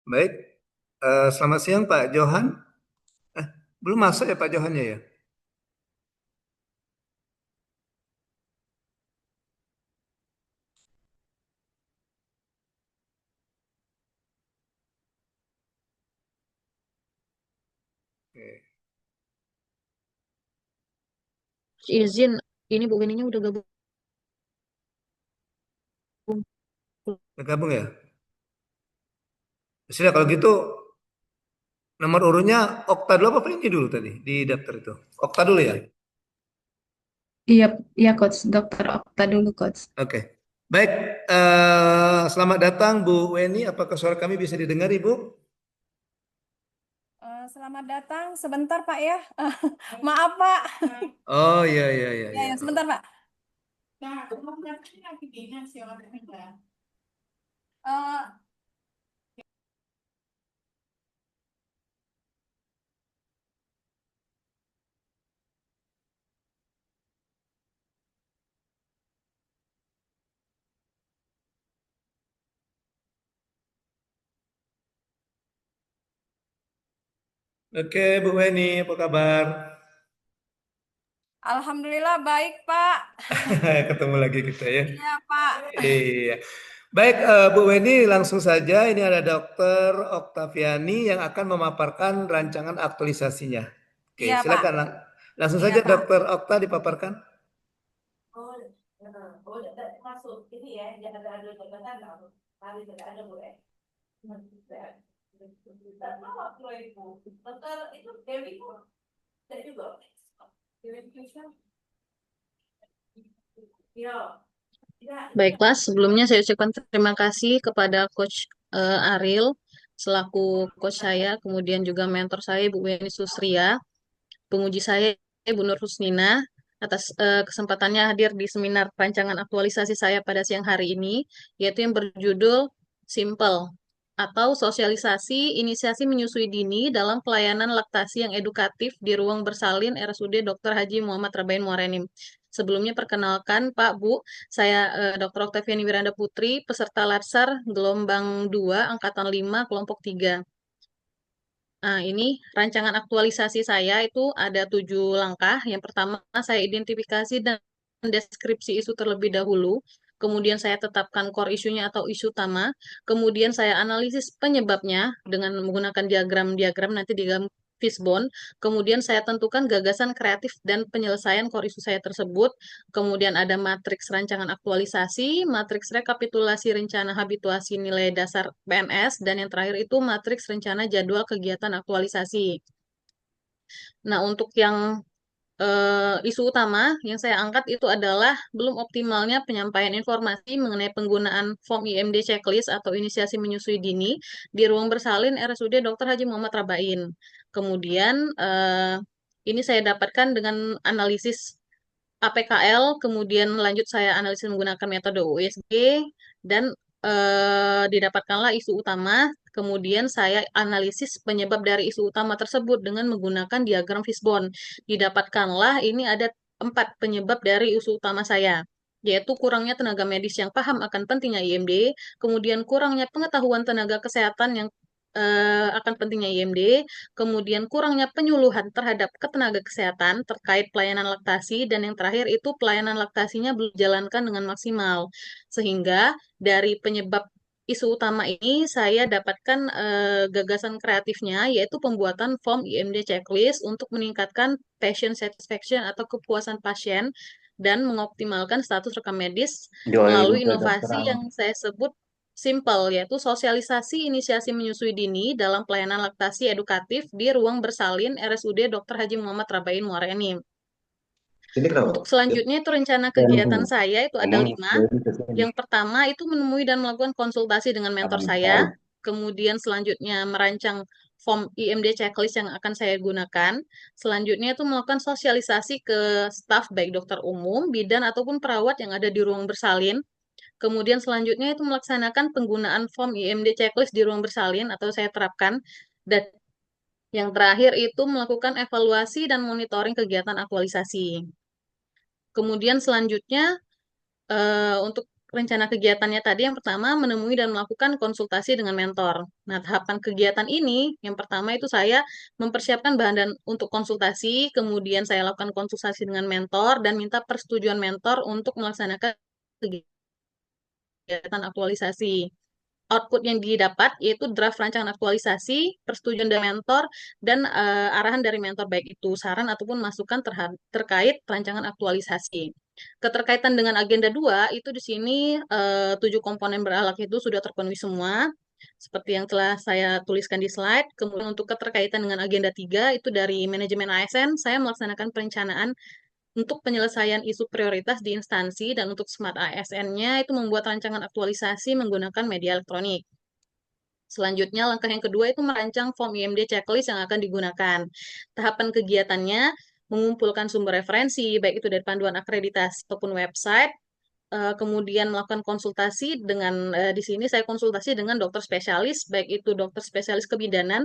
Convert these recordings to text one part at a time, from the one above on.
Baik, selamat siang Pak Johan. Eh, belum masuk ya Pak Johannya ya? Oke. Izin, ini Bu Wininya udah gabung. Udah gabung ya? Sudah kalau gitu nomor urutnya Okta dulu apa ini dulu tadi di daftar itu? Okta dulu ya? Iya, iya coach, dokter Okta dulu coach. Oke. Baik, selamat datang Bu Weni. Apakah suara kami bisa didengar Ibu? Selamat datang. Sebentar, Pak ya. Maaf, Pak. Oh iya iya iya Ya, iya. ya, sebentar, Pak. Nah, nanti lagi dinas ya, orangnya. Eh, Oke Bu Weni, apa kabar? Alhamdulillah baik, Pak. Ketemu lagi kita ya. Iya, Pak. Iya. Baik, Bu Weni, langsung saja. Ini ada Dokter Oktaviani yang akan memaparkan rancangan aktualisasinya. Oke, Iya, Pak. silakan. Langsung Iya, saja Pak. Dokter Okta dipaparkan. Oh, oh, udah masuk. Ini ya, jangan ada jabatan nggak? Hari tidak ada, Bu. Apa Bu, Ibu? Dokter itu Dewi, Bu. Dewi juga. Dewi bisa. Iya. Tidak, tidak. Baiklah, sebelumnya saya ucapkan terima kasih kepada Coach Ariel selaku coach saya, kemudian juga mentor saya Bu Weni Susria, penguji saya Bu Nur Husnina atas kesempatannya hadir di seminar rancangan aktualisasi saya pada siang hari ini, yaitu yang berjudul Simple atau sosialisasi inisiasi menyusui dini dalam pelayanan laktasi yang edukatif di ruang bersalin RSUD Dr. Haji Muhammad Rabain Muarenim. Sebelumnya perkenalkan Pak Bu, saya Dr. Oktaviani Wiranda Putri, peserta Latsar gelombang 2 angkatan 5 kelompok 3. Nah, ini rancangan aktualisasi saya itu ada 7 langkah. Yang pertama, saya identifikasi dan deskripsi isu terlebih dahulu. Kemudian saya tetapkan core isunya atau isu utama. Kemudian saya analisis penyebabnya dengan menggunakan diagram-diagram nanti di dalam Fishbone. Kemudian saya tentukan gagasan kreatif dan penyelesaian core isu saya tersebut. Kemudian ada matriks rancangan aktualisasi, matriks rekapitulasi rencana habituasi nilai dasar PNS, dan yang terakhir itu matriks rencana jadwal kegiatan aktualisasi. Nah, untuk yang isu utama yang saya angkat itu adalah belum optimalnya penyampaian informasi mengenai penggunaan form IMD checklist atau inisiasi menyusui dini di ruang bersalin RSUD Dr. Haji Muhammad Rabain. Kemudian ini saya dapatkan dengan analisis APKL, kemudian lanjut saya analisis menggunakan metode USG, dan didapatkanlah isu utama, kemudian saya analisis penyebab dari isu utama tersebut dengan menggunakan diagram Fishbone. Didapatkanlah ini ada 4 penyebab dari isu utama saya, yaitu kurangnya tenaga medis yang paham akan pentingnya IMD, kemudian kurangnya pengetahuan tenaga kesehatan yang akan pentingnya IMD, kemudian kurangnya penyuluhan terhadap ketenaga kesehatan terkait pelayanan laktasi, dan yang terakhir itu pelayanan laktasinya belum dijalankan dengan maksimal. Sehingga dari penyebab isu utama ini saya dapatkan gagasan kreatifnya, yaitu pembuatan form IMD checklist untuk meningkatkan patient satisfaction atau kepuasan pasien dan mengoptimalkan status rekam medis Join melalui ke inovasi daftar. yang saya sebut simple, yaitu sosialisasi inisiasi menyusui dini dalam pelayanan laktasi edukatif di ruang bersalin RSUD Dr. Haji Muhammad Rabain Muarenim. Ini kenapa? Untuk selanjutnya itu rencana Saya kegiatan nunggu. saya itu ada Ngomong 5. join ke sini. Yang pertama itu menemui dan melakukan konsultasi dengan mentor Abang saya. tahu. Kemudian selanjutnya merancang form IMD checklist yang akan saya gunakan. Selanjutnya itu melakukan sosialisasi ke staf baik dokter umum, bidan ataupun perawat yang ada di ruang bersalin. Kemudian selanjutnya itu melaksanakan penggunaan form IMD checklist di ruang bersalin atau saya terapkan. Dan yang terakhir itu melakukan evaluasi dan monitoring kegiatan aktualisasi. Kemudian selanjutnya untuk rencana kegiatannya tadi yang pertama menemui dan melakukan konsultasi dengan mentor. Nah, tahapan kegiatan ini yang pertama itu saya mempersiapkan bahan dan untuk konsultasi, kemudian saya lakukan konsultasi dengan mentor dan minta persetujuan mentor untuk melaksanakan kegiatan aktualisasi. Output yang didapat yaitu draft rancangan aktualisasi, persetujuan dari mentor, dan arahan dari mentor baik itu saran ataupun masukan terkait rancangan aktualisasi. Keterkaitan dengan agenda 2 itu di sini 7 komponen berakhlak itu sudah terpenuhi semua seperti yang telah saya tuliskan di slide. Kemudian untuk keterkaitan dengan agenda 3 itu dari manajemen ASN, saya melaksanakan perencanaan untuk penyelesaian isu prioritas di instansi dan untuk Smart ASN-nya itu membuat rancangan aktualisasi menggunakan media elektronik. Selanjutnya, langkah yang kedua itu merancang form IMD checklist yang akan digunakan. Tahapan kegiatannya mengumpulkan sumber referensi, baik itu dari panduan akreditasi ataupun website, kemudian melakukan konsultasi dengan, di sini saya konsultasi dengan dokter spesialis, baik itu dokter spesialis kebidanan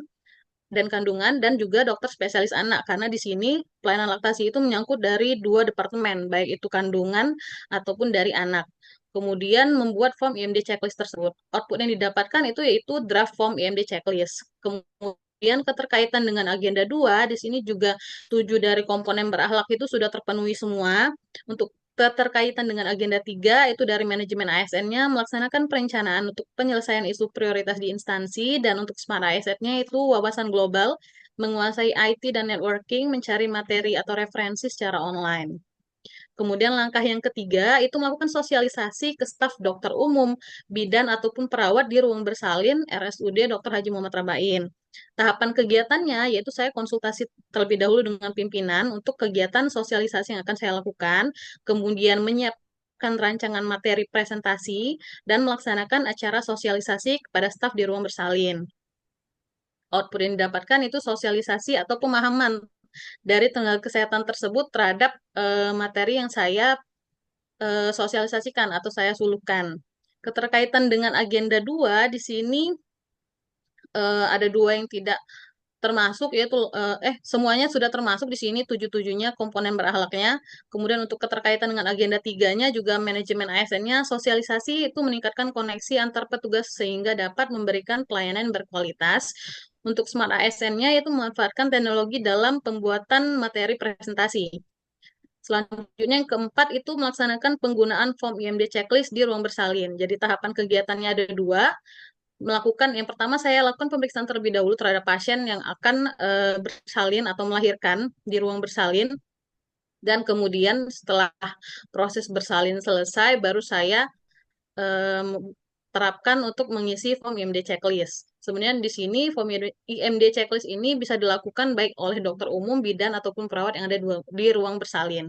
dan kandungan dan juga dokter spesialis anak karena di sini pelayanan laktasi itu menyangkut dari 2 departemen baik itu kandungan ataupun dari anak. Kemudian membuat form IMD checklist tersebut. Output yang didapatkan itu yaitu draft form IMD checklist. Kemudian keterkaitan dengan agenda 2 di sini juga 7 dari komponen berakhlak itu sudah terpenuhi semua. Untuk keterkaitan dengan agenda 3 itu dari manajemen ASN-nya melaksanakan perencanaan untuk penyelesaian isu prioritas di instansi dan untuk Smart ASN-nya itu wawasan global, menguasai IT dan networking, mencari materi atau referensi secara online. Kemudian langkah yang ketiga itu melakukan sosialisasi ke staf dokter umum, bidan ataupun perawat di ruang bersalin RSUD Dr. Haji Muhammad Rabain. Tahapan kegiatannya yaitu saya konsultasi terlebih dahulu dengan pimpinan untuk kegiatan sosialisasi yang akan saya lakukan, kemudian menyiapkan rancangan materi presentasi dan melaksanakan acara sosialisasi kepada staf di ruang bersalin. Output yang didapatkan itu sosialisasi atau pemahaman dari tenaga kesehatan tersebut terhadap materi yang saya sosialisasikan atau saya suluhkan. Keterkaitan dengan agenda 2 di sini ada 2 yang tidak termasuk yaitu semuanya sudah termasuk di sini 7-7-nya komponen berakhlaknya. Kemudian untuk keterkaitan dengan agenda 3-nya juga manajemen ASN-nya sosialisasi itu meningkatkan koneksi antar petugas sehingga dapat memberikan pelayanan yang berkualitas. Untuk Smart ASN-nya yaitu memanfaatkan teknologi dalam pembuatan materi presentasi. Selanjutnya yang keempat itu melaksanakan penggunaan form IMD checklist di ruang bersalin. Jadi tahapan kegiatannya ada 2. Melakukan yang pertama saya lakukan pemeriksaan terlebih dahulu terhadap pasien yang akan bersalin atau melahirkan di ruang bersalin. Dan kemudian setelah proses bersalin selesai, baru saya terapkan untuk mengisi form IMD checklist. Sebenarnya di sini form IMD checklist ini bisa dilakukan baik oleh dokter umum, bidan, ataupun perawat yang ada di ruang bersalin.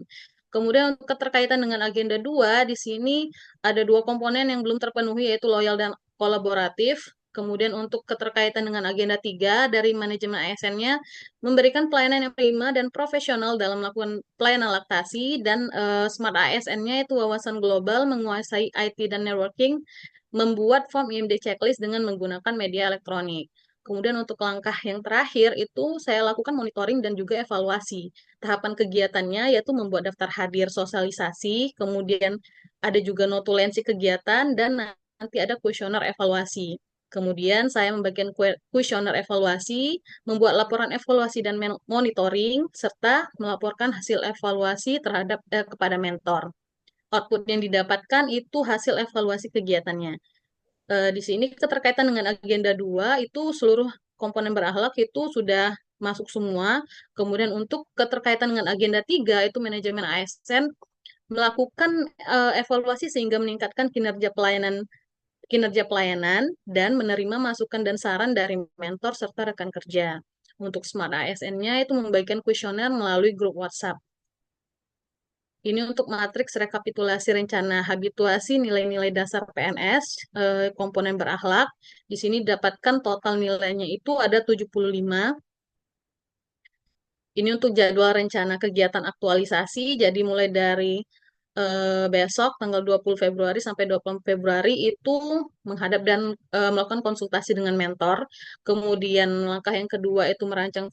Kemudian untuk keterkaitan dengan agenda 2, di sini ada 2 komponen yang belum terpenuhi yaitu loyal dan kolaboratif. Kemudian untuk keterkaitan dengan agenda 3 dari manajemen ASN-nya memberikan pelayanan yang prima dan profesional dalam melakukan pelayanan laktasi dan Smart ASN-nya itu wawasan global, menguasai IT dan networking, membuat form IMD checklist dengan menggunakan media elektronik. Kemudian untuk langkah yang terakhir itu saya lakukan monitoring dan juga evaluasi. Tahapan kegiatannya yaitu membuat daftar hadir sosialisasi, kemudian ada juga notulensi kegiatan dan nanti ada kuesioner evaluasi. Kemudian saya membagikan kuesioner evaluasi, membuat laporan evaluasi dan monitoring, serta melaporkan hasil evaluasi terhadap kepada mentor. Output yang didapatkan itu hasil evaluasi kegiatannya. Di sini keterkaitan dengan agenda 2 itu seluruh komponen berakhlak itu sudah masuk semua. Kemudian untuk keterkaitan dengan agenda 3 itu manajemen ASN melakukan evaluasi sehingga meningkatkan kinerja pelayanan dan menerima masukan dan saran dari mentor serta rekan kerja. Untuk Smart ASN-nya itu membagikan kuesioner melalui grup WhatsApp. Ini untuk matriks rekapitulasi rencana habituasi nilai-nilai dasar PNS, komponen berakhlak. Di sini didapatkan total nilainya itu ada 75. Ini untuk jadwal rencana kegiatan aktualisasi, jadi mulai dari besok tanggal 20 Februari sampai 20 Februari itu menghadap dan melakukan konsultasi dengan mentor. Kemudian langkah yang kedua itu merancang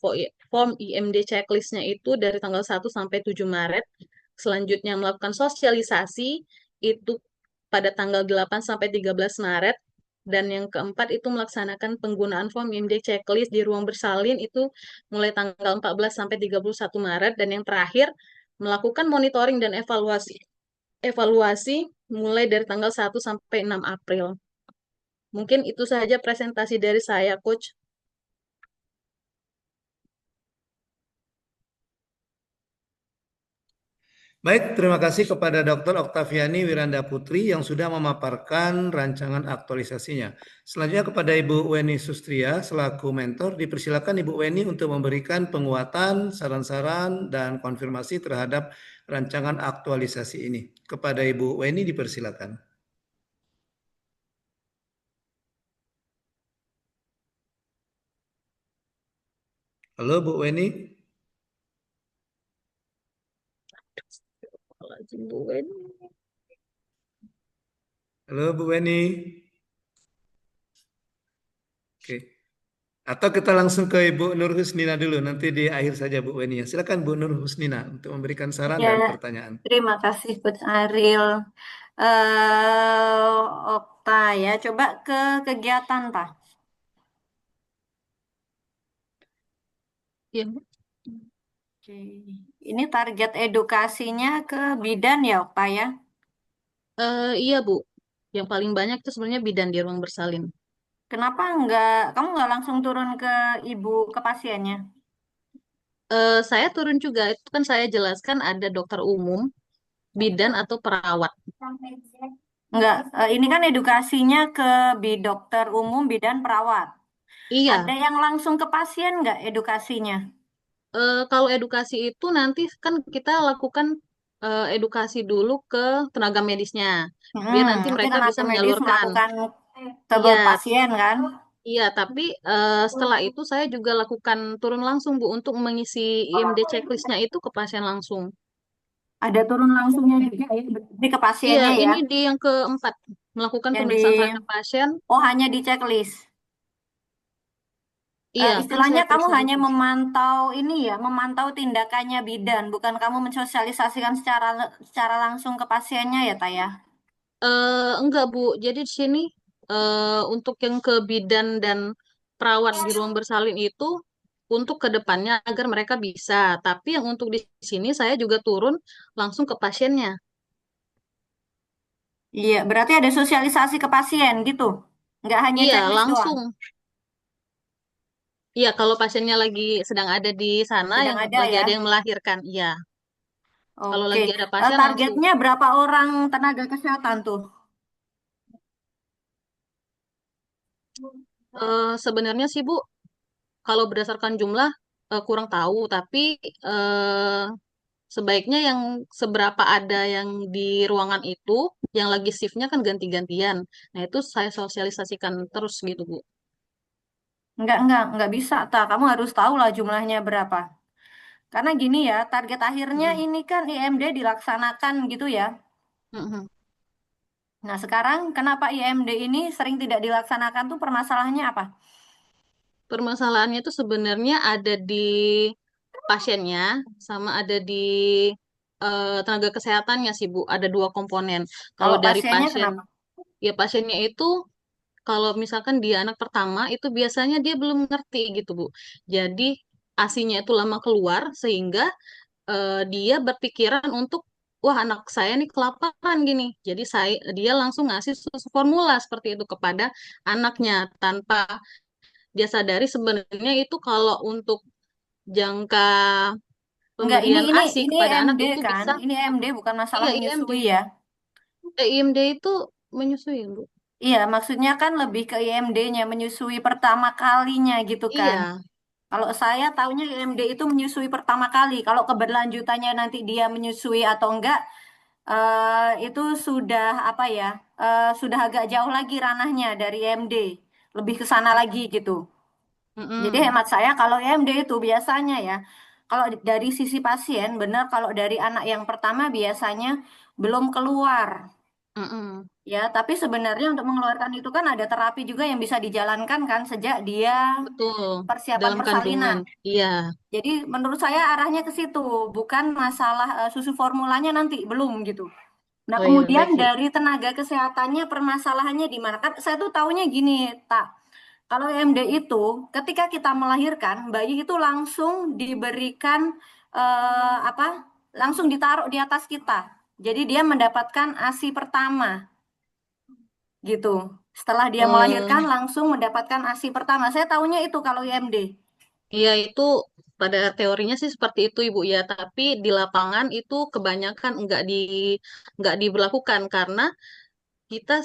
form IMD checklist-nya itu dari tanggal 1 sampai 7 Maret. Selanjutnya melakukan sosialisasi itu pada tanggal 8 sampai 13 Maret. Dan yang keempat itu melaksanakan penggunaan form IMD checklist di ruang bersalin itu mulai tanggal 14 sampai 31 Maret. Dan yang terakhir, melakukan monitoring dan evaluasi evaluasi mulai dari tanggal 1 sampai 6 April. Mungkin itu saja presentasi dari saya, Coach. Baik, terima kasih kepada Dr. Oktaviani Wiranda Putri yang sudah memaparkan rancangan aktualisasinya. Selanjutnya kepada Ibu Weni Sustria selaku mentor, dipersilakan Ibu Weni untuk memberikan penguatan, saran-saran, dan konfirmasi terhadap rancangan aktualisasi ini. Kepada Ibu Weni dipersilakan. Halo Bu Weni. Halo Bu Weni. Oke. Atau kita langsung ke Ibu Nur Husnina dulu, nanti di akhir saja Bu Weni. Silakan Bu Nur Husnina untuk memberikan saran Ya, dan pertanyaan. terima kasih Coach Ariel. eh Okta ya, coba ke kegiatan Pak. Ya, Oke. Ini target edukasinya ke bidan ya Okta ya. iya Bu. Yang paling banyak itu sebenarnya bidan di ruang bersalin. Kenapa kamu nggak langsung turun ke ibu ke pasiennya? Saya turun juga, itu kan saya jelaskan ada dokter umum, bidan atau perawat. Nggak, ini kan edukasinya ke dokter umum, bidan, perawat. Ada Iya, yang langsung ke pasien nggak edukasinya? kalau edukasi itu nanti kan kita lakukan edukasi dulu ke tenaga medisnya, biar nanti Nanti mereka bisa tenaga medis menyalurkan. melakukan ke Iya, pasien kan? iya, tapi setelah itu saya juga lakukan turun langsung Bu untuk mengisi IMD checklistnya itu ke pasien langsung. Ada turun langsungnya juga ya, berarti ke Iya, pasiennya ya, ini di yang keempat melakukan yang di, pemeriksaan terhadap pasien. oh hanya di checklist. Iya, kan saya Istilahnya kamu periksa hanya juga. memantau ini ya, memantau tindakannya bidan, bukan kamu mensosialisasikan secara langsung ke pasiennya ya, Taya. Enggak, Bu. Jadi di sini untuk yang ke bidan dan perawat di ruang bersalin itu untuk ke depannya agar mereka bisa. Tapi yang untuk di sini saya juga turun langsung ke pasiennya. Iya, berarti ada sosialisasi ke pasien gitu, nggak hanya Iya, checklist doang. langsung. Iya, kalau pasiennya lagi sedang ada di sana, Sedang yang ada lagi ya. ada yang melahirkan. Iya, kalau Oke. lagi ada pasien langsung. Targetnya berapa orang tenaga kesehatan tuh? Sebenarnya sih, Bu, kalau berdasarkan jumlah kurang tahu, tapi eh, sebaiknya yang seberapa ada yang di ruangan itu, yang lagi shiftnya kan ganti-gantian. Nah, itu saya sosialisasikan terus gitu, Bu. Nggak bisa, Ta. Kamu harus tahu lah jumlahnya berapa. Karena gini ya, target akhirnya Mm-mm. ini kan IMD dilaksanakan gitu ya. Mm-mm. Nah, sekarang kenapa IMD ini sering tidak dilaksanakan tuh permasalahannya apa? Permasalahannya itu sebenarnya ada di pasiennya, sama ada di tenaga kesehatannya sih, Bu. Ada dua komponen. Kalau Kalau dari pasiennya pasien, kenapa? ya pasiennya itu kalau misalkan dia anak pertama itu biasanya dia belum ngerti gitu, Bu. Jadi ASINya itu lama keluar sehingga dia berpikiran untuk wah anak saya nih kelaparan gini. Jadi dia langsung ngasih susu formula seperti itu kepada anaknya tanpa dia sadari sebenarnya itu kalau untuk jangka Enggak, pemberian ASI ini kepada anak IMD itu kan? bisa Ini IMD bukan masalah iya IMD. menyusui ya. IMD itu menyusui, Bu. Iya, maksudnya kan lebih ke IMD-nya menyusui pertama kalinya gitu kan. Iya, Kalau saya taunya IMD itu menyusui pertama kali. Kalau keberlanjutannya nanti dia menyusui atau enggak, itu sudah apa ya? Sudah agak jauh lagi ranahnya dari IMD. Lebih ke sana lagi gitu. Jadi mm-mm, hemat saya kalau IMD itu biasanya ya, kalau dari sisi pasien benar kalau dari anak yang pertama biasanya belum keluar mm-mm. ya, tapi sebenarnya untuk mengeluarkan itu kan ada terapi juga yang bisa dijalankan kan sejak dia Betul. persiapan Dalam persalinan. kandungan. Iya, Jadi menurut saya arahnya ke situ, bukan masalah susu formulanya nanti belum gitu. Nah, Oh iya, kemudian baik Bu. dari tenaga kesehatannya permasalahannya di mana? Kan saya tuh taunya gini, tak. Kalau IMD itu ketika kita melahirkan, bayi itu langsung diberikan apa? Langsung ditaruh di atas kita. Jadi dia mendapatkan ASI pertama gitu. Setelah dia Eh, melahirkan langsung mendapatkan ASI pertama. Saya taunya itu kalau IMD. iya itu pada teorinya sih seperti itu Ibu ya, tapi di lapangan itu kebanyakan nggak diberlakukan karena kita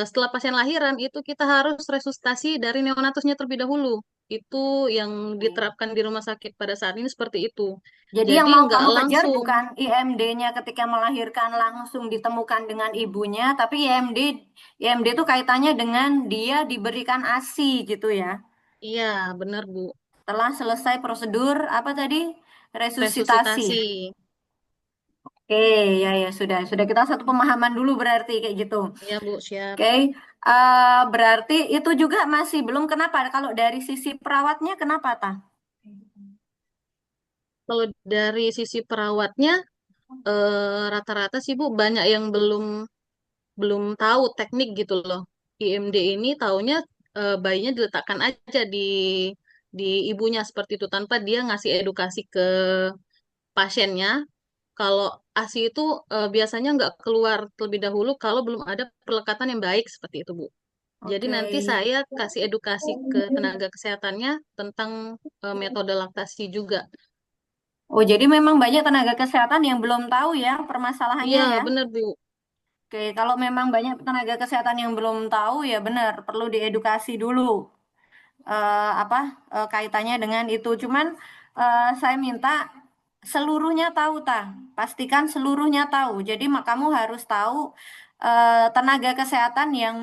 setelah pasien lahiran itu kita harus resusitasi dari neonatusnya terlebih dahulu. Itu yang diterapkan di rumah sakit pada saat ini seperti itu. Jadi yang Jadi mau nggak kamu kejar langsung. bukan IMD-nya ketika melahirkan langsung ditemukan dengan ibunya, tapi IMD itu kaitannya dengan dia diberikan ASI gitu ya. Iya, benar Bu. Setelah selesai prosedur apa tadi? Resusitasi. Resusitasi. Oke, ya ya sudah kita satu pemahaman dulu berarti kayak gitu. Iya Bu, siap. Oke, berarti itu juga masih belum kenapa? Kalau dari sisi perawatnya kenapa, Ta? Kalau dari sisi perawatnya, rata-rata sih Bu banyak yang belum belum tahu teknik gitu loh. IMD ini taunya bayinya diletakkan aja di ibunya seperti itu tanpa dia ngasih edukasi ke pasiennya. Kalau ASI itu biasanya nggak keluar terlebih dahulu kalau belum ada perlekatan yang baik seperti itu, Bu. Jadi Oke. nanti saya kasih edukasi ke tenaga kesehatannya tentang metode laktasi juga. Oh, jadi memang banyak tenaga kesehatan yang belum tahu ya permasalahannya Iya, ya. bener, Bu. Oke, kalau memang banyak tenaga kesehatan yang belum tahu ya benar perlu diedukasi dulu apa kaitannya dengan itu. Cuman saya minta seluruhnya tahu pastikan seluruhnya tahu. Jadi kamu harus tahu tenaga kesehatan yang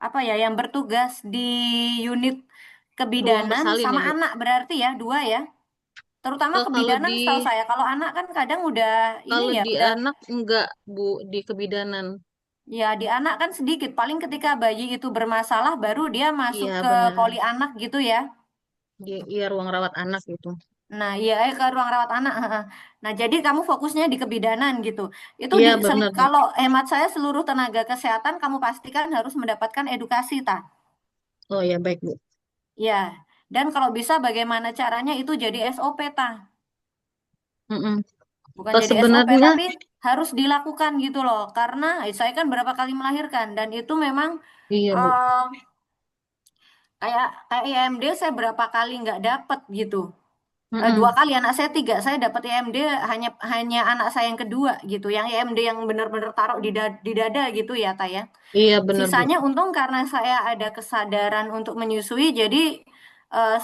apa ya yang bertugas di unit Ruang kebidanan bersalin ya, sama Bu. anak berarti ya dua ya. Terutama Kalau kebidanan di setahu saya. Kalau anak kan kadang udah ini kalau ya di udah. anak enggak, Bu, di kebidanan. Ya, di anak kan sedikit. Paling ketika bayi itu bermasalah, baru dia masuk Iya, ke benar. poli anak gitu ya. Di iya ruang rawat anak gitu. Nah, iya, ke ruang rawat anak. Heeh. Nah, jadi kamu fokusnya di kebidanan gitu. Itu Iya, benar, Bu. kalau hemat saya seluruh tenaga kesehatan kamu pastikan harus mendapatkan edukasi, Oh ya, baik, Bu. Ya. Dan kalau bisa bagaimana caranya itu jadi SOP, Mm-mm. Bukan Oh, jadi SOP, sebenarnya tapi harus dilakukan gitu loh. Karena saya kan berapa kali melahirkan dan itu memang iya, Bu. eh, kayak kayak IMD saya berapa kali nggak dapet gitu. Dua Mm-mm. kali anak saya tiga, saya dapat IMD hanya hanya anak saya yang kedua gitu. Yang IMD yang benar-benar taruh di dada gitu ya, Taya. Iya, benar, Bu. Sisanya untung karena saya ada kesadaran untuk menyusui, jadi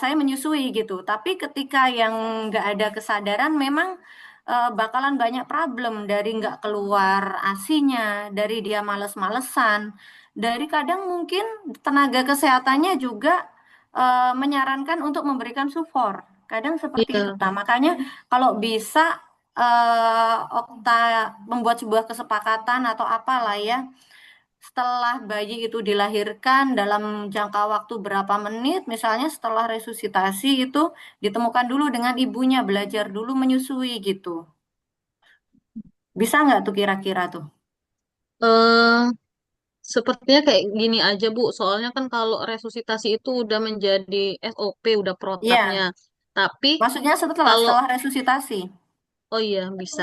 saya menyusui gitu. Tapi ketika yang nggak ada kesadaran, memang bakalan banyak problem dari nggak keluar asinya, dari dia males-malesan, dari kadang mungkin tenaga kesehatannya juga menyarankan untuk memberikan sufor. Kadang seperti itu. Iya, Nah, makanya kalau bisa Okta membuat sebuah kesepakatan atau apalah ya setelah bayi itu dilahirkan dalam jangka waktu berapa menit, misalnya setelah resusitasi itu ditemukan dulu dengan ibunya, belajar dulu menyusui gitu. Bisa nggak tuh kira-kira tuh? eh sepertinya kayak gini aja, Bu. Soalnya kan kalau resusitasi itu udah menjadi SOP, udah protapnya. Iya, Tapi maksudnya setelah kalau, setelah resusitasi. oh iya, bisa.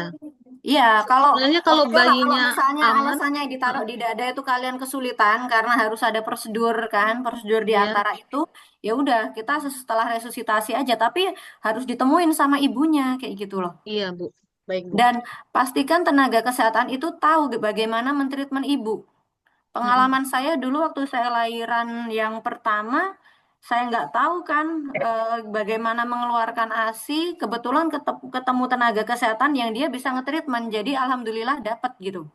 Iya, kalau Sebenarnya kalau oke lah kalau bayinya misalnya aman, alasannya ditaruh heeh, di dada itu kalian kesulitan karena harus ada prosedur kan, prosedur di iya, antara itu, ya udah kita setelah resusitasi aja, tapi harus ditemuin sama ibunya kayak gitu loh. iya, Bu. Baik, Bu. Dan pastikan tenaga kesehatan itu tahu bagaimana mentreatment ibu. Mm-mm. Pengalaman saya dulu waktu saya lahiran yang pertama, saya nggak tahu kan bagaimana mengeluarkan ASI. Kebetulan ketemu tenaga kesehatan yang dia bisa nge-treatment. Jadi alhamdulillah dapat gitu.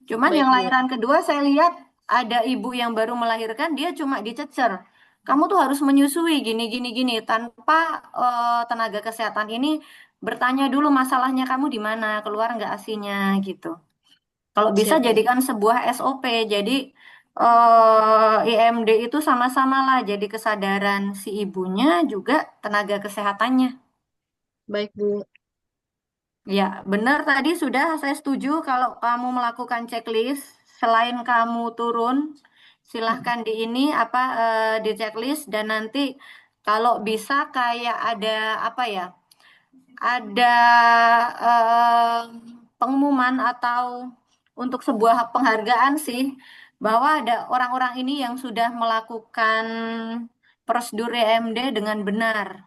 Cuman Baik, yang Bu. lahiran kedua saya lihat ada ibu yang baru melahirkan dia cuma dicecer. Kamu tuh harus menyusui gini gini gini tanpa tenaga kesehatan ini bertanya dulu masalahnya kamu di mana, keluar nggak ASINya gitu. Kalau bisa Siap, Bu. jadikan sebuah SOP. Jadi IMD itu sama-sama lah jadi kesadaran si ibunya juga tenaga kesehatannya. Baik, Bu. Ya, benar tadi sudah saya setuju kalau kamu melakukan checklist, selain kamu turun, silahkan di ini apa di checklist dan nanti kalau bisa kayak ada apa ya, ada eh, pengumuman atau untuk sebuah penghargaan sih bahwa ada orang-orang ini yang sudah melakukan prosedur EMD dengan benar.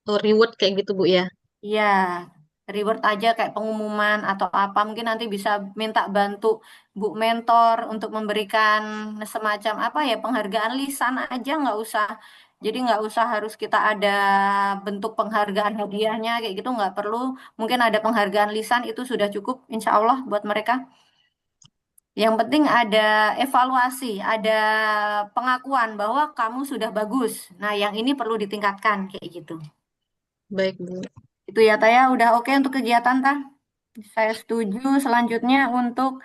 Oh, reward kayak gitu Bu ya. Iya, reward aja kayak pengumuman atau apa. Mungkin nanti bisa minta bantu Bu Mentor untuk memberikan semacam apa ya penghargaan lisan aja nggak usah. Jadi nggak usah harus kita ada bentuk penghargaan hadiahnya kayak gitu nggak perlu. Mungkin ada penghargaan lisan itu sudah cukup insya Allah buat mereka. Yang penting ada evaluasi, ada pengakuan bahwa kamu sudah bagus. Nah, yang ini perlu ditingkatkan kayak gitu. Baik Bu. Itu ya Taya, udah oke untuk kegiatan Tah? Saya setuju. Selanjutnya untuk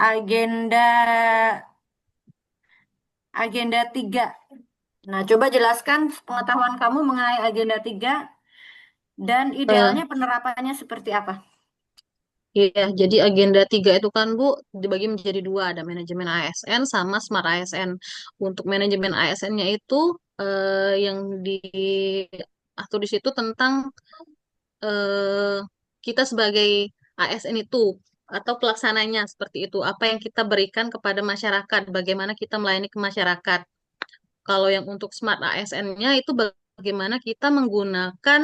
agenda agenda 3. Nah, coba jelaskan pengetahuan kamu mengenai agenda 3 dan Eh, idealnya penerapannya seperti apa? Iya, jadi agenda 3 itu kan Bu dibagi menjadi dua, ada manajemen ASN sama smart ASN. Untuk manajemen ASN-nya itu yang diatur di situ tentang eh, kita sebagai ASN itu atau pelaksananya seperti itu. Apa yang kita berikan kepada masyarakat, bagaimana kita melayani ke masyarakat. Kalau yang untuk smart ASN-nya itu bagaimana kita menggunakan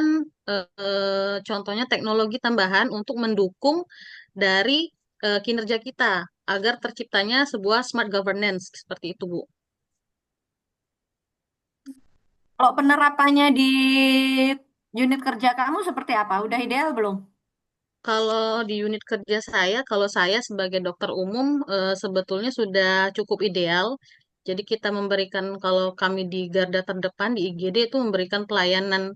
contohnya teknologi tambahan untuk mendukung dari kinerja kita agar terciptanya sebuah smart governance seperti itu, Bu. Kalau penerapannya di unit kerja kamu seperti apa? Udah ideal belum? Kalau di unit kerja saya, kalau saya sebagai dokter umum sebetulnya sudah cukup ideal. Jadi kita memberikan, kalau kami di garda terdepan di IGD itu memberikan pelayanan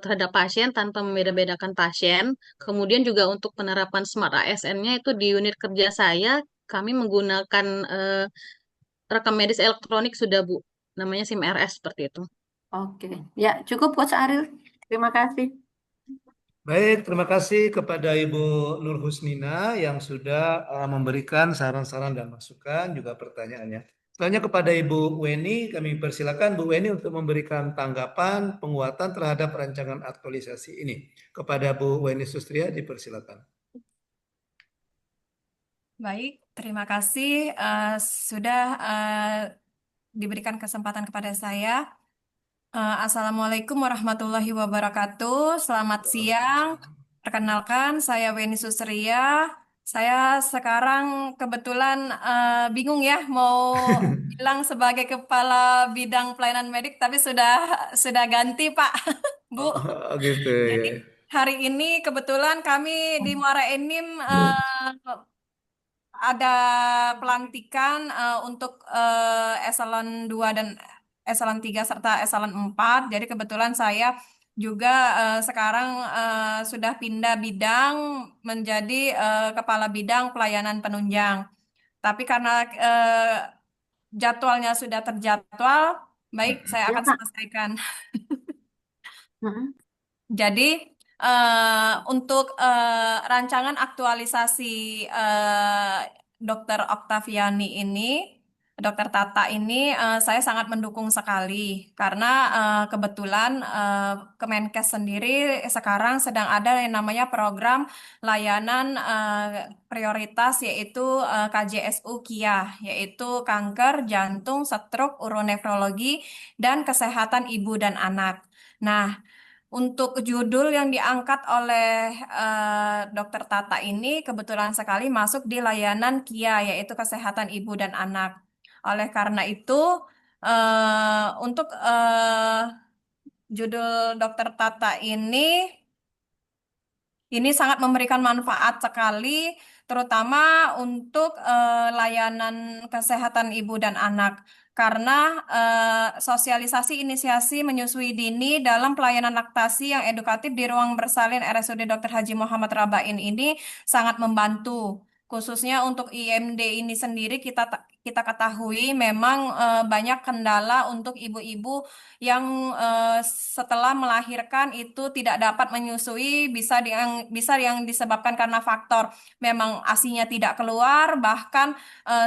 terhadap pasien tanpa membeda-bedakan pasien. Kemudian juga untuk penerapan smart ASN-nya itu di unit kerja saya, kami menggunakan rekam medis elektronik sudah Bu, namanya SIM-RS seperti itu. Oke. Ya, cukup Coach Ariel. Terima kasih. Baik, terima kasih kepada Ibu Nur Husnina yang sudah memberikan saran-saran dan masukan juga pertanyaannya. Selanjutnya kepada Ibu Weni, kami persilakan Bu Weni untuk memberikan tanggapan penguatan terhadap rancangan aktualisasi ini. Kepada Bu Weni Sustria, dipersilakan. Baik, terima kasih sudah diberikan kesempatan kepada saya. Assalamualaikum warahmatullahi wabarakatuh. Selamat siang. Perkenalkan, saya Weni Susria. Saya sekarang kebetulan bingung ya mau bilang sebagai kepala bidang pelayanan medik, tapi sudah ganti Pak, Bu. Oh, gitu ya. Jadi hari ini kebetulan kami di Muara Enim ada pelantikan untuk eselon 2 dan eselon 3 serta eselon 4. Jadi kebetulan saya juga sekarang sudah pindah bidang menjadi kepala bidang pelayanan penunjang. Tapi karena jadwalnya sudah terjadwal, baik saya Ya, akan Kak. selesaikan. Mm-mm. Jadi untuk rancangan aktualisasi Dr. Oktaviani ini, Dr. Tata ini, saya sangat mendukung sekali karena kebetulan Kemenkes sendiri sekarang sedang ada yang namanya program layanan prioritas yaitu KJSU KIA, yaitu kanker, jantung, stroke, uronefrologi, dan kesehatan ibu dan anak. Nah, untuk judul yang diangkat oleh Dr. Tata ini kebetulan sekali masuk di layanan KIA, yaitu Kesehatan Ibu dan Anak. Oleh karena itu, untuk judul Dr. Tata ini sangat memberikan manfaat sekali, terutama untuk layanan kesehatan ibu dan anak. Karena sosialisasi inisiasi menyusui dini dalam pelayanan laktasi yang edukatif di ruang bersalin RSUD Dr. Haji Muhammad Rabain ini sangat membantu. Khususnya untuk IMD ini sendiri kita ketahui memang banyak kendala untuk ibu-ibu yang setelah melahirkan itu tidak dapat menyusui, bisa yang disebabkan karena faktor memang ASI-nya tidak keluar, bahkan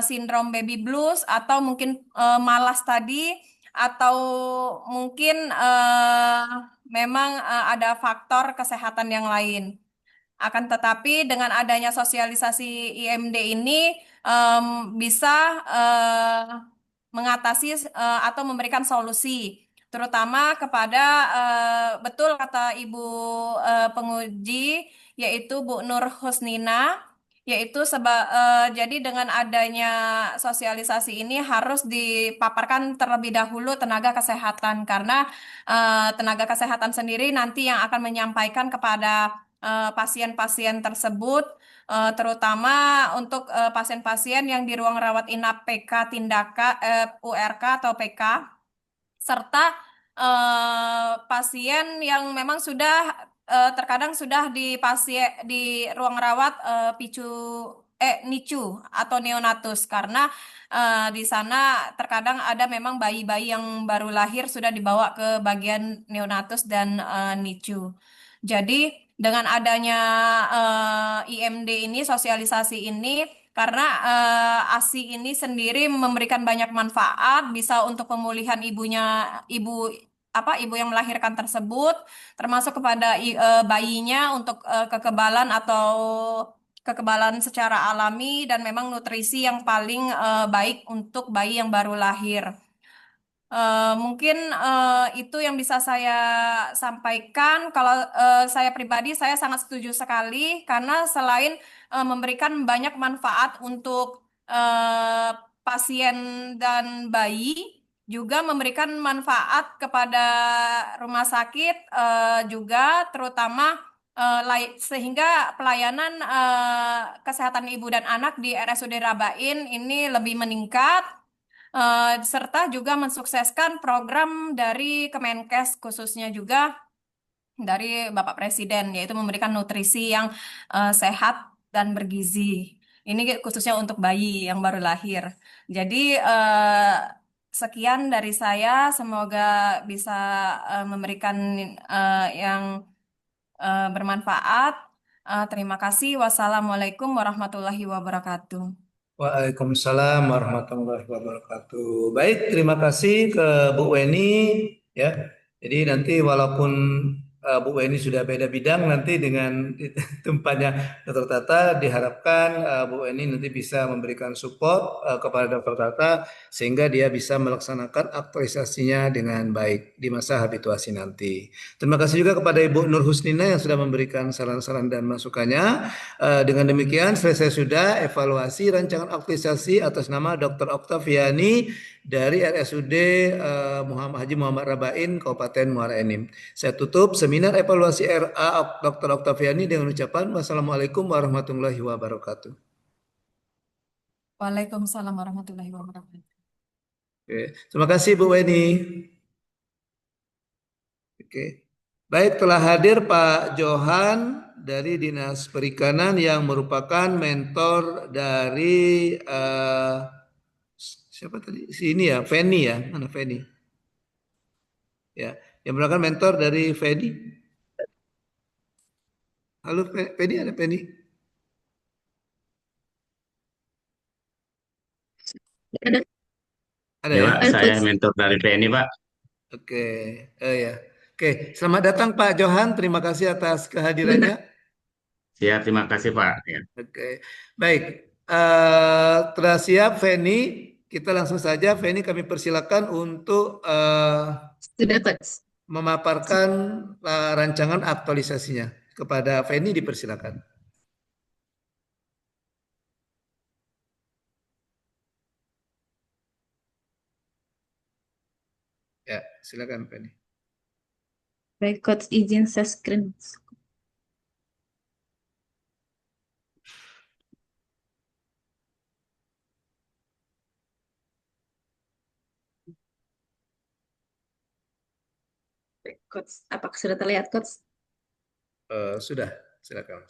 sindrom baby blues, atau mungkin malas tadi, atau mungkin memang ada faktor kesehatan yang lain. Akan tetapi dengan adanya sosialisasi IMD ini bisa mengatasi atau memberikan solusi, terutama kepada betul kata Ibu penguji, yaitu Bu Nur Husnina, yaitu jadi dengan adanya sosialisasi ini harus dipaparkan terlebih dahulu tenaga kesehatan, karena tenaga kesehatan sendiri nanti yang akan menyampaikan kepada pasien-pasien tersebut, terutama untuk pasien-pasien yang di ruang rawat inap PK tindakan URK atau PK, serta pasien yang memang sudah terkadang sudah di ruang rawat NICU atau neonatus, karena di sana terkadang ada memang bayi-bayi yang baru lahir sudah dibawa ke bagian neonatus dan NICU. Jadi dengan adanya IMD ini, sosialisasi ini, karena ASI ini sendiri memberikan banyak manfaat, bisa untuk pemulihan ibu yang melahirkan tersebut, termasuk kepada bayinya untuk kekebalan atau kekebalan secara alami, dan memang nutrisi yang paling baik untuk bayi yang baru lahir. Mungkin itu yang bisa saya sampaikan. Kalau saya pribadi, saya sangat setuju sekali, karena selain memberikan banyak manfaat untuk pasien dan bayi, juga memberikan manfaat kepada rumah sakit juga, terutama sehingga pelayanan kesehatan ibu dan anak di RSUD Rabain ini lebih meningkat, serta juga mensukseskan program dari Kemenkes, khususnya juga dari Bapak Presiden, yaitu memberikan nutrisi yang sehat dan bergizi. Ini khususnya untuk bayi yang baru lahir. Jadi sekian dari saya, semoga bisa memberikan yang bermanfaat. Terima kasih. Wassalamualaikum warahmatullahi wabarakatuh. Waalaikumsalam warahmatullahi wabarakatuh. Baik, terima kasih ke Bu Weni ya. Jadi nanti walaupun Bu Weni sudah beda bidang, nanti dengan tempatnya Dr. Tata, diharapkan Bu Weni nanti bisa memberikan support kepada Dr. Tata sehingga dia bisa melaksanakan aktualisasinya dengan baik di masa habituasi nanti. Terima kasih juga kepada Ibu Nur Husnina yang sudah memberikan saran-saran dan masukannya. Dengan demikian selesai sudah evaluasi rancangan aktualisasi atas nama Dr. Oktaviani dari RSUD Haji Muhammad Rabain Kabupaten Muara Enim. Saya tutup seminar evaluasi RA Dr. Oktaviani dengan ucapan wassalamualaikum warahmatullahi wabarakatuh. Waalaikumsalam warahmatullahi wabarakatuh. Oke, terima kasih Bu Weni. Oke. Baik, telah hadir Pak Johan dari Dinas Perikanan yang merupakan mentor dari siapa tadi? Sini ya, Feni ya. Mana Feni? Ya, yang merupakan mentor dari Feni. Halo Feni, ada Feni? Ada Ya ya? Pak, saya mentor dari PNI Pak. Oke, ya. Oke, selamat datang Pak Johan. Terima kasih atas kehadirannya. Siap, terima kasih Pak. Ya. Oke, baik. Telah siap Feni. Kita langsung saja, Feni, kami persilakan untuk Sudah, Coach. memaparkan rancangan aktualisasinya. Kepada Feni dipersilakan. Ya, silakan Feni. Baik, Coach, izin share screen. Baik, Coach, apakah sudah terlihat, Coach? Sudah, silakan.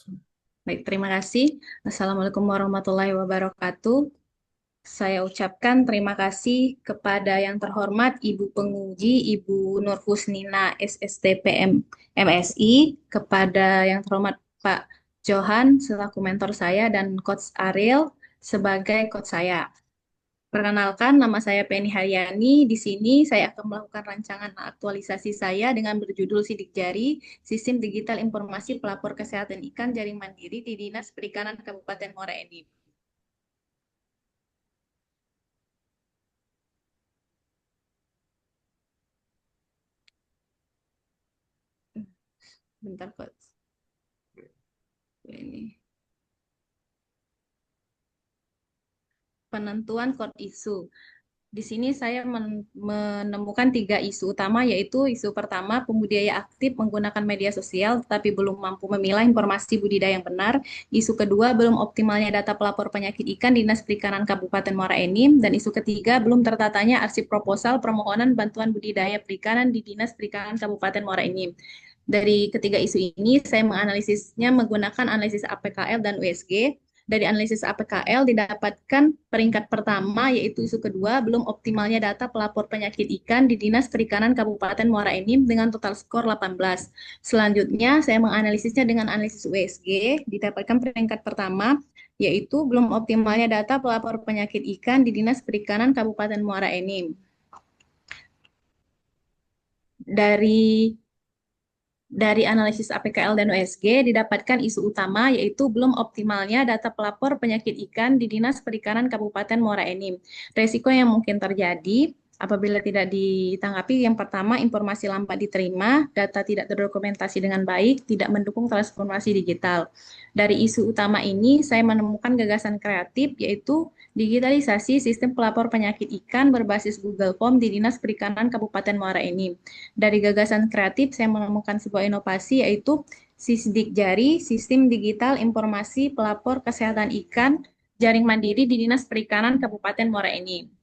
Baik, terima kasih. Assalamualaikum warahmatullahi wabarakatuh. Saya ucapkan terima kasih kepada yang terhormat Ibu Penguji, Ibu Nur Husnina SSTPM MSI, kepada yang terhormat Pak Johan selaku mentor saya dan Coach Ariel sebagai coach saya. Perkenalkan, nama saya Penny Haryani. Di sini saya akan melakukan rancangan aktualisasi saya dengan berjudul Sidik Jari, Sistem Digital Informasi Pelapor Kesehatan Ikan Jaring Mandiri di Dinas Perikanan Kabupaten Muara Enim. Bentar, Coach. Ini. Penentuan core isu. Di sini saya menemukan 3 isu utama, yaitu isu pertama, pembudidaya aktif menggunakan media sosial tetapi belum mampu memilah informasi budidaya yang benar. Isu kedua, belum optimalnya data pelapor penyakit ikan Dinas Perikanan Kabupaten Muara Enim. Dan isu ketiga, belum tertatanya arsip proposal permohonan bantuan budidaya perikanan di Dinas Perikanan Kabupaten Muara Enim. Dari ketiga isu ini, saya menganalisisnya menggunakan analisis APKL dan USG. Dari analisis APKL didapatkan peringkat pertama, yaitu isu kedua, belum optimalnya data pelapor penyakit ikan di Dinas Perikanan Kabupaten Muara Enim dengan total skor 18. Selanjutnya, saya menganalisisnya dengan analisis USG, didapatkan peringkat pertama, yaitu belum optimalnya data pelapor penyakit ikan di Dinas Perikanan Kabupaten Muara Enim. Dari analisis APKL dan USG didapatkan isu utama, yaitu belum optimalnya data pelapor penyakit ikan di Dinas Perikanan Kabupaten Muara Enim. Resiko yang mungkin terjadi apabila tidak ditanggapi, yang pertama, informasi lambat diterima, data tidak terdokumentasi dengan baik, tidak mendukung transformasi digital. Dari isu utama ini, saya menemukan gagasan kreatif, yaitu digitalisasi sistem pelapor penyakit ikan berbasis Google Form di Dinas Perikanan Kabupaten Muara Enim. Dari gagasan kreatif, saya menemukan sebuah inovasi, yaitu Sidik Jari, Sistem Digital Informasi Pelapor Kesehatan Ikan Jaring Mandiri di Dinas Perikanan Kabupaten Muara Enim.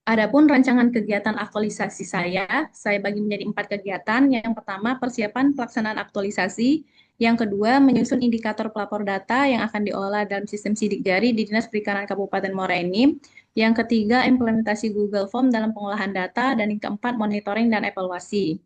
Adapun rancangan kegiatan aktualisasi saya bagi menjadi 4 kegiatan. Yang pertama, persiapan pelaksanaan aktualisasi. Yang kedua, menyusun indikator pelapor data yang akan diolah dalam sistem sidik jari di Dinas Perikanan Kabupaten Muara Enim. Yang ketiga, implementasi Google Form dalam pengolahan data. Dan yang keempat, monitoring dan evaluasi.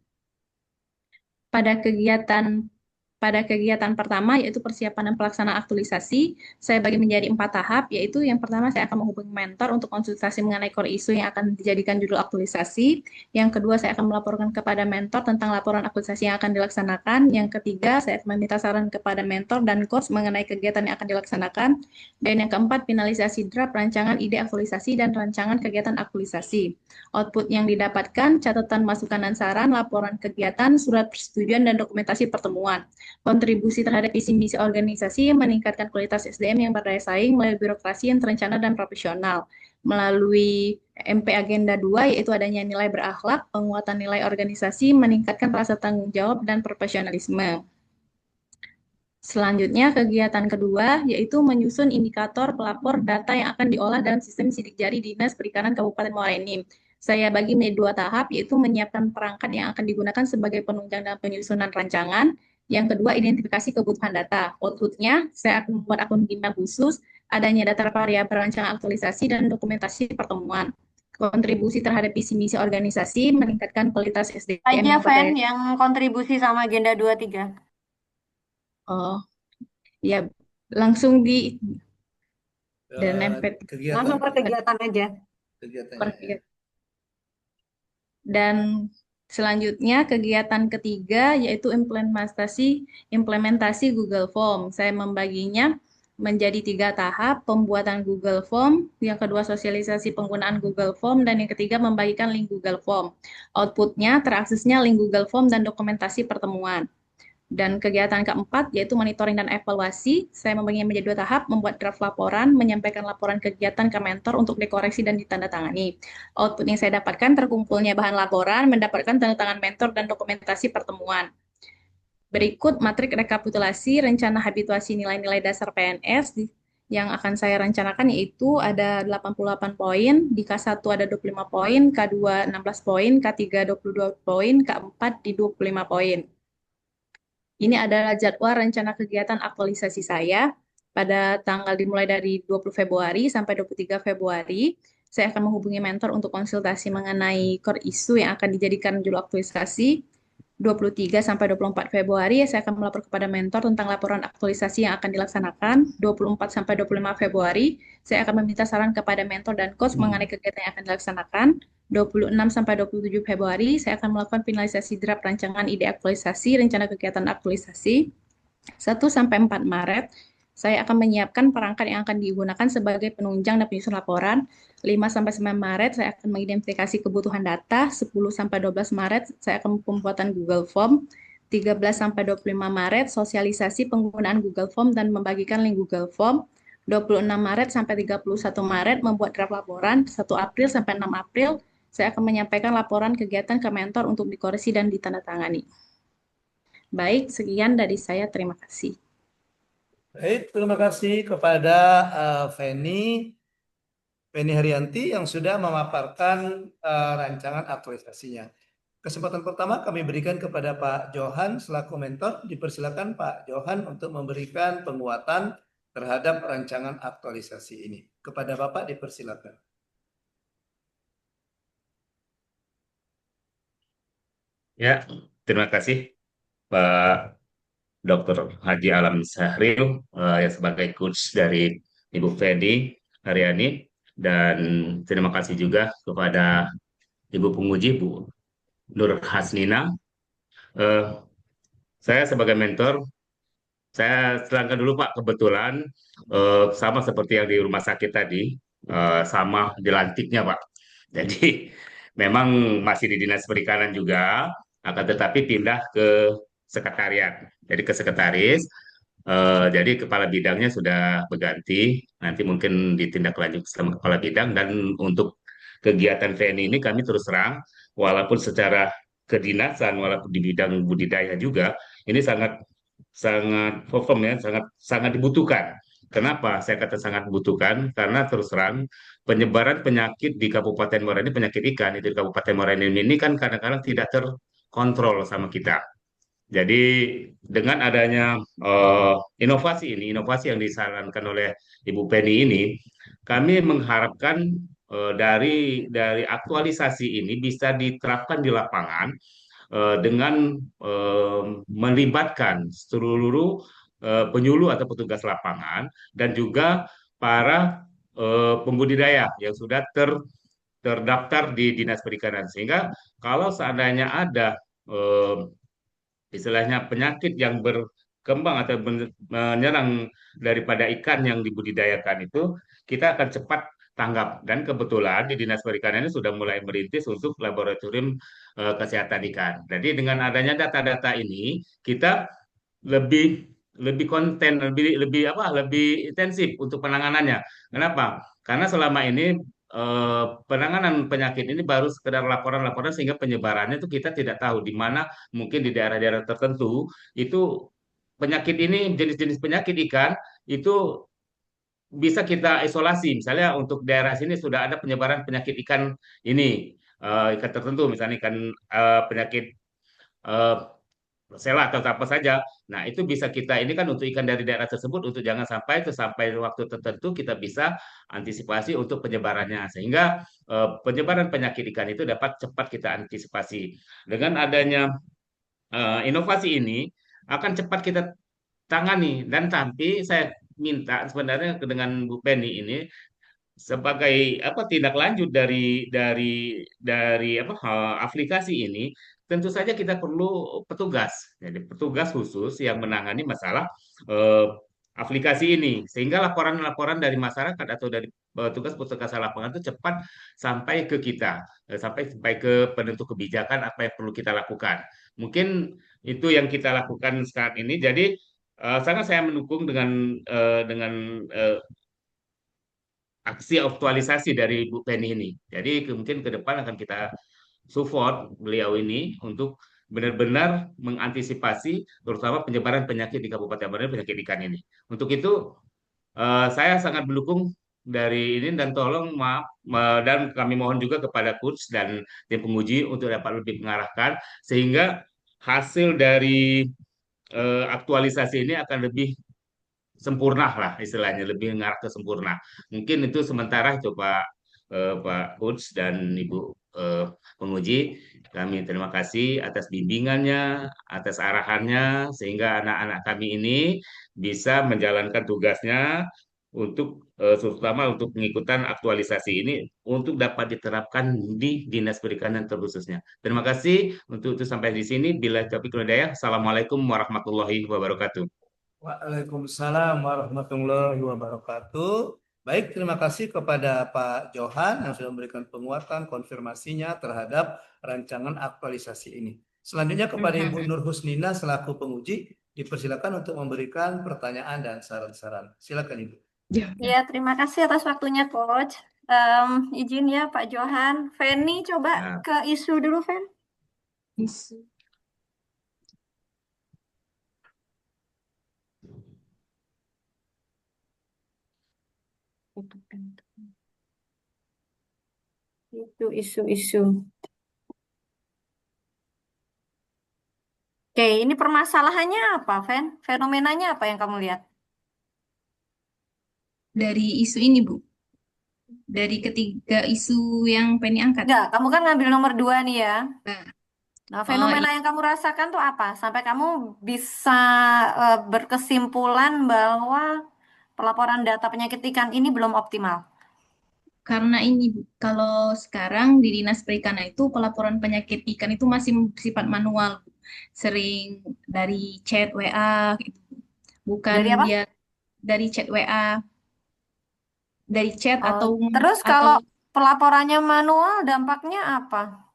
Pada kegiatan pertama, yaitu persiapan dan pelaksanaan aktualisasi, saya bagi menjadi 4 tahap, yaitu yang pertama, saya akan menghubungi mentor untuk konsultasi mengenai core isu yang akan dijadikan judul aktualisasi. Yang kedua, saya akan melaporkan kepada mentor tentang laporan aktualisasi yang akan dilaksanakan. Yang ketiga, saya akan meminta saran kepada mentor dan coach mengenai kegiatan yang akan dilaksanakan. Dan yang keempat, finalisasi draft rancangan ide aktualisasi dan rancangan kegiatan aktualisasi. Output yang didapatkan, catatan masukan dan saran, laporan kegiatan, surat persetujuan, dan dokumentasi pertemuan. Kontribusi terhadap visi misi organisasi, meningkatkan kualitas SDM yang berdaya saing melalui birokrasi yang terencana dan profesional. Melalui MP Agenda 2, yaitu adanya nilai berakhlak, penguatan nilai organisasi, meningkatkan rasa tanggung jawab dan profesionalisme. Selanjutnya, kegiatan kedua, yaitu menyusun indikator pelapor data yang akan diolah dalam sistem sidik jari Dinas Perikanan Kabupaten Muara Enim. Saya bagi menjadi 2 tahap, yaitu menyiapkan perangkat yang akan digunakan sebagai penunjang dalam penyusunan rancangan. Yang kedua, identifikasi kebutuhan data. Outputnya, saya akan membuat akun Gina khusus, adanya data variabel rancangan aktualisasi, dan dokumentasi pertemuan. Kontribusi terhadap visi misi organisasi, meningkatkan kualitas SDM Aja, yang Fen, berdaya. yang kontribusi sama Agenda 23. Oh, ya, langsung di dan nempel. Langsung ke kegiatan aja. kegiatannya. Dan selanjutnya kegiatan ketiga, yaitu implementasi Google Form. Saya membaginya menjadi 3 tahap, pembuatan Google Form, yang kedua sosialisasi penggunaan Google Form, dan yang ketiga membagikan link Google Form. Outputnya teraksesnya link Google Form dan dokumentasi pertemuan. Dan kegiatan keempat, yaitu monitoring dan evaluasi. Saya membaginya menjadi 2 tahap, membuat draft laporan, menyampaikan laporan kegiatan ke mentor untuk dikoreksi dan ditandatangani. Output yang saya dapatkan, terkumpulnya bahan laporan, mendapatkan tanda tangan mentor dan dokumentasi pertemuan. Berikut matrik rekapitulasi rencana habituasi nilai-nilai dasar PNS yang akan saya rencanakan, yaitu ada 88 poin, di K1 ada 25 poin, K2 16 poin, K3 22 poin, K4 di 25 poin. Ini adalah jadwal rencana kegiatan aktualisasi saya. pada tanggal dimulai dari 20 Februari sampai 23 Februari. Saya akan menghubungi mentor untuk konsultasi mengenai core isu yang akan dijadikan judul aktualisasi. 23 sampai 24 Februari saya akan melapor kepada mentor tentang laporan aktualisasi yang akan dilaksanakan. 24 sampai 25 Februari saya akan meminta saran kepada mentor dan coach mengenai kegiatan yang akan dilaksanakan. 26 sampai 27 Februari saya akan melakukan finalisasi draft rancangan ide aktualisasi, rencana kegiatan aktualisasi. 1 sampai 4 Maret saya akan menyiapkan perangkat yang akan digunakan sebagai penunjang dan penyusun laporan. 5 sampai 9 Maret saya akan mengidentifikasi kebutuhan data. 10 sampai 12 Maret saya akan pembuatan Google Form. 13 sampai 25 Maret sosialisasi penggunaan Google Form dan membagikan link Google Form. 26 Maret sampai 31 Maret membuat draft laporan. 1 April sampai 6 April saya akan menyampaikan laporan kegiatan ke mentor untuk dikoreksi dan ditandatangani. Baik, sekian dari saya. Terima kasih. Baik, terima kasih kepada Feni Haryanti yang sudah memaparkan rancangan aktualisasinya. Kesempatan pertama kami berikan kepada Pak Johan selaku mentor. Dipersilakan Pak Johan untuk memberikan penguatan terhadap rancangan aktualisasi ini. Kepada Bapak dipersilakan. Ya, terima kasih Pak Dr. Haji Alam Sahril yang sebagai coach dari Ibu Feni Haryani, dan terima kasih juga kepada Ibu penguji Bu Nur Hasnina. Eh, saya sebagai mentor, saya terangkan dulu Pak, kebetulan sama seperti yang di rumah sakit tadi, sama dilantiknya Pak. Jadi memang masih di Dinas Perikanan juga, akan tetapi pindah ke sekretariat. Jadi ke sekretaris, jadi kepala bidangnya sudah berganti, nanti mungkin ditindaklanjut sama kepala bidang. Dan untuk kegiatan VNI ini kami terus terang, walaupun secara kedinasan, walaupun di bidang budidaya juga, ini sangat sangat perform ya, sangat sangat dibutuhkan. Kenapa saya kata sangat dibutuhkan? Karena terus terang penyebaran penyakit di Kabupaten Muara ini, penyakit ikan itu di Kabupaten Muara ini kan kadang-kadang tidak terkontrol sama kita. Jadi dengan adanya inovasi ini, inovasi yang disarankan oleh Ibu Penny ini, kami mengharapkan dari aktualisasi ini bisa diterapkan di lapangan dengan melibatkan seluruh penyuluh atau petugas lapangan dan juga para pembudidaya yang sudah terdaftar di Dinas Perikanan, sehingga kalau seandainya ada eh, istilahnya penyakit yang berkembang atau menyerang daripada ikan yang dibudidayakan itu, kita akan cepat tanggap. Dan kebetulan di Dinas Perikanan ini sudah mulai merintis untuk laboratorium kesehatan ikan. Jadi dengan adanya data-data ini, kita lebih lebih konten, lebih intensif untuk penanganannya. Kenapa? Karena selama ini penanganan penyakit ini baru sekedar laporan-laporan, sehingga penyebarannya itu kita tidak tahu di mana. Mungkin di daerah-daerah tertentu itu penyakit ini, jenis-jenis penyakit ikan itu bisa kita isolasi. Misalnya untuk daerah sini sudah ada penyebaran penyakit ikan ini, ikan tertentu, misalnya ikan penyakit eh, sela atau apa saja. Nah, itu bisa kita ini kan untuk ikan dari daerah tersebut, untuk jangan sampai itu sampai waktu tertentu kita bisa antisipasi untuk penyebarannya, sehingga penyebaran penyakit ikan itu dapat cepat kita antisipasi. Dengan adanya inovasi ini akan cepat kita tangani. Dan tapi saya minta sebenarnya dengan Bu Penny ini sebagai apa tindak lanjut dari apa aplikasi ini, tentu saja kita perlu petugas. Jadi petugas khusus yang menangani masalah eh, aplikasi ini, sehingga laporan-laporan dari masyarakat atau dari petugas-petugas lapangan itu cepat sampai ke kita, sampai ke penentu kebijakan apa yang perlu kita lakukan. Mungkin itu yang kita lakukan saat ini. Jadi sangat saya mendukung dengan aksi aktualisasi dari Bu Penny ini. Jadi mungkin ke depan akan kita support beliau ini untuk benar-benar mengantisipasi terutama penyebaran penyakit di Kabupaten Muara, penyakit ikan ini. Untuk itu saya sangat mendukung dari ini, dan tolong maaf dan kami mohon juga kepada coach dan tim penguji untuk dapat lebih mengarahkan, sehingga hasil dari aktualisasi ini akan lebih sempurna lah istilahnya, lebih mengarah ke sempurna. Mungkin itu sementara itu Pak Uts dan Ibu penguji, kami terima kasih atas bimbingannya, atas arahannya, sehingga anak-anak kami ini bisa menjalankan tugasnya untuk terutama untuk pengikutan aktualisasi ini untuk dapat diterapkan di Dinas Perikanan terkhususnya. Terima kasih untuk itu sampai di sini. Bila taufiq wal hidayah. Assalamualaikum warahmatullahi wabarakatuh. Waalaikumsalam warahmatullahi wabarakatuh. Baik, terima kasih kepada Pak Johan yang sudah memberikan penguatan konfirmasinya terhadap rancangan aktualisasi ini. Selanjutnya kepada Ibu Nur Husnina selaku penguji, dipersilakan untuk memberikan pertanyaan dan saran-saran. Silakan Ibu. Ya, terima kasih atas waktunya, Coach. Izin ya, Pak Johan. Feni, coba Nah, ke isu dulu, Fen. Isu. Itu isu-isu. Oke, ini permasalahannya apa, Fen? Fenomenanya apa yang kamu lihat? Dari isu ini, Bu. Dari ketiga isu yang Penny angkat. Enggak, kamu kan ngambil nomor 2 nih ya. Nah, Nah, fenomena yang kamu rasakan tuh apa? Sampai kamu bisa berkesimpulan bahwa pelaporan data penyakit ikan ini belum optimal. karena ini, Bu, kalau sekarang di Dinas Perikanan itu pelaporan penyakit ikan itu masih bersifat manual, Bu. Sering dari chat WA gitu. Bukan Dari apa? dia dari chat WA, dari chat Oh, terus kalau pelaporannya manual dampaknya apa?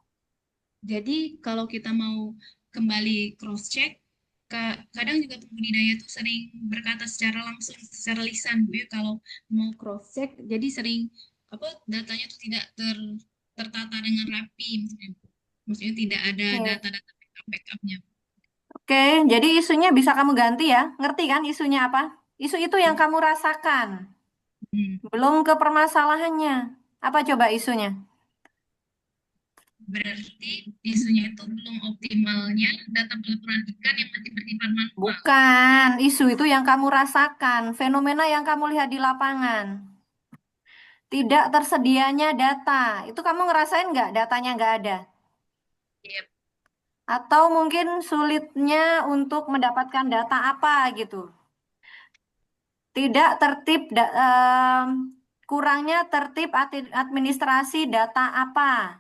jadi kalau kita mau kembali cross check, kadang juga pembudidaya tuh sering berkata secara langsung, secara lisan, Bu, ya, kalau mau cross check, jadi sering apa datanya tuh tidak tertata dengan rapi, maksudnya tidak ada Oke. data-data backupnya. Oke, jadi isunya bisa kamu ganti ya. Ngerti kan isunya apa? Isu itu yang kamu rasakan. Belum ke permasalahannya. Apa coba isunya? Berarti isunya itu belum optimalnya data pelaporan ikan yang masih bersifat manual. Bukan, isu itu yang kamu rasakan, fenomena yang kamu lihat di lapangan. Tidak tersedianya data. Itu kamu ngerasain nggak datanya nggak ada? Yep. Atau mungkin sulitnya untuk mendapatkan data apa gitu. Tidak tertib, kurangnya tertib administrasi data apa.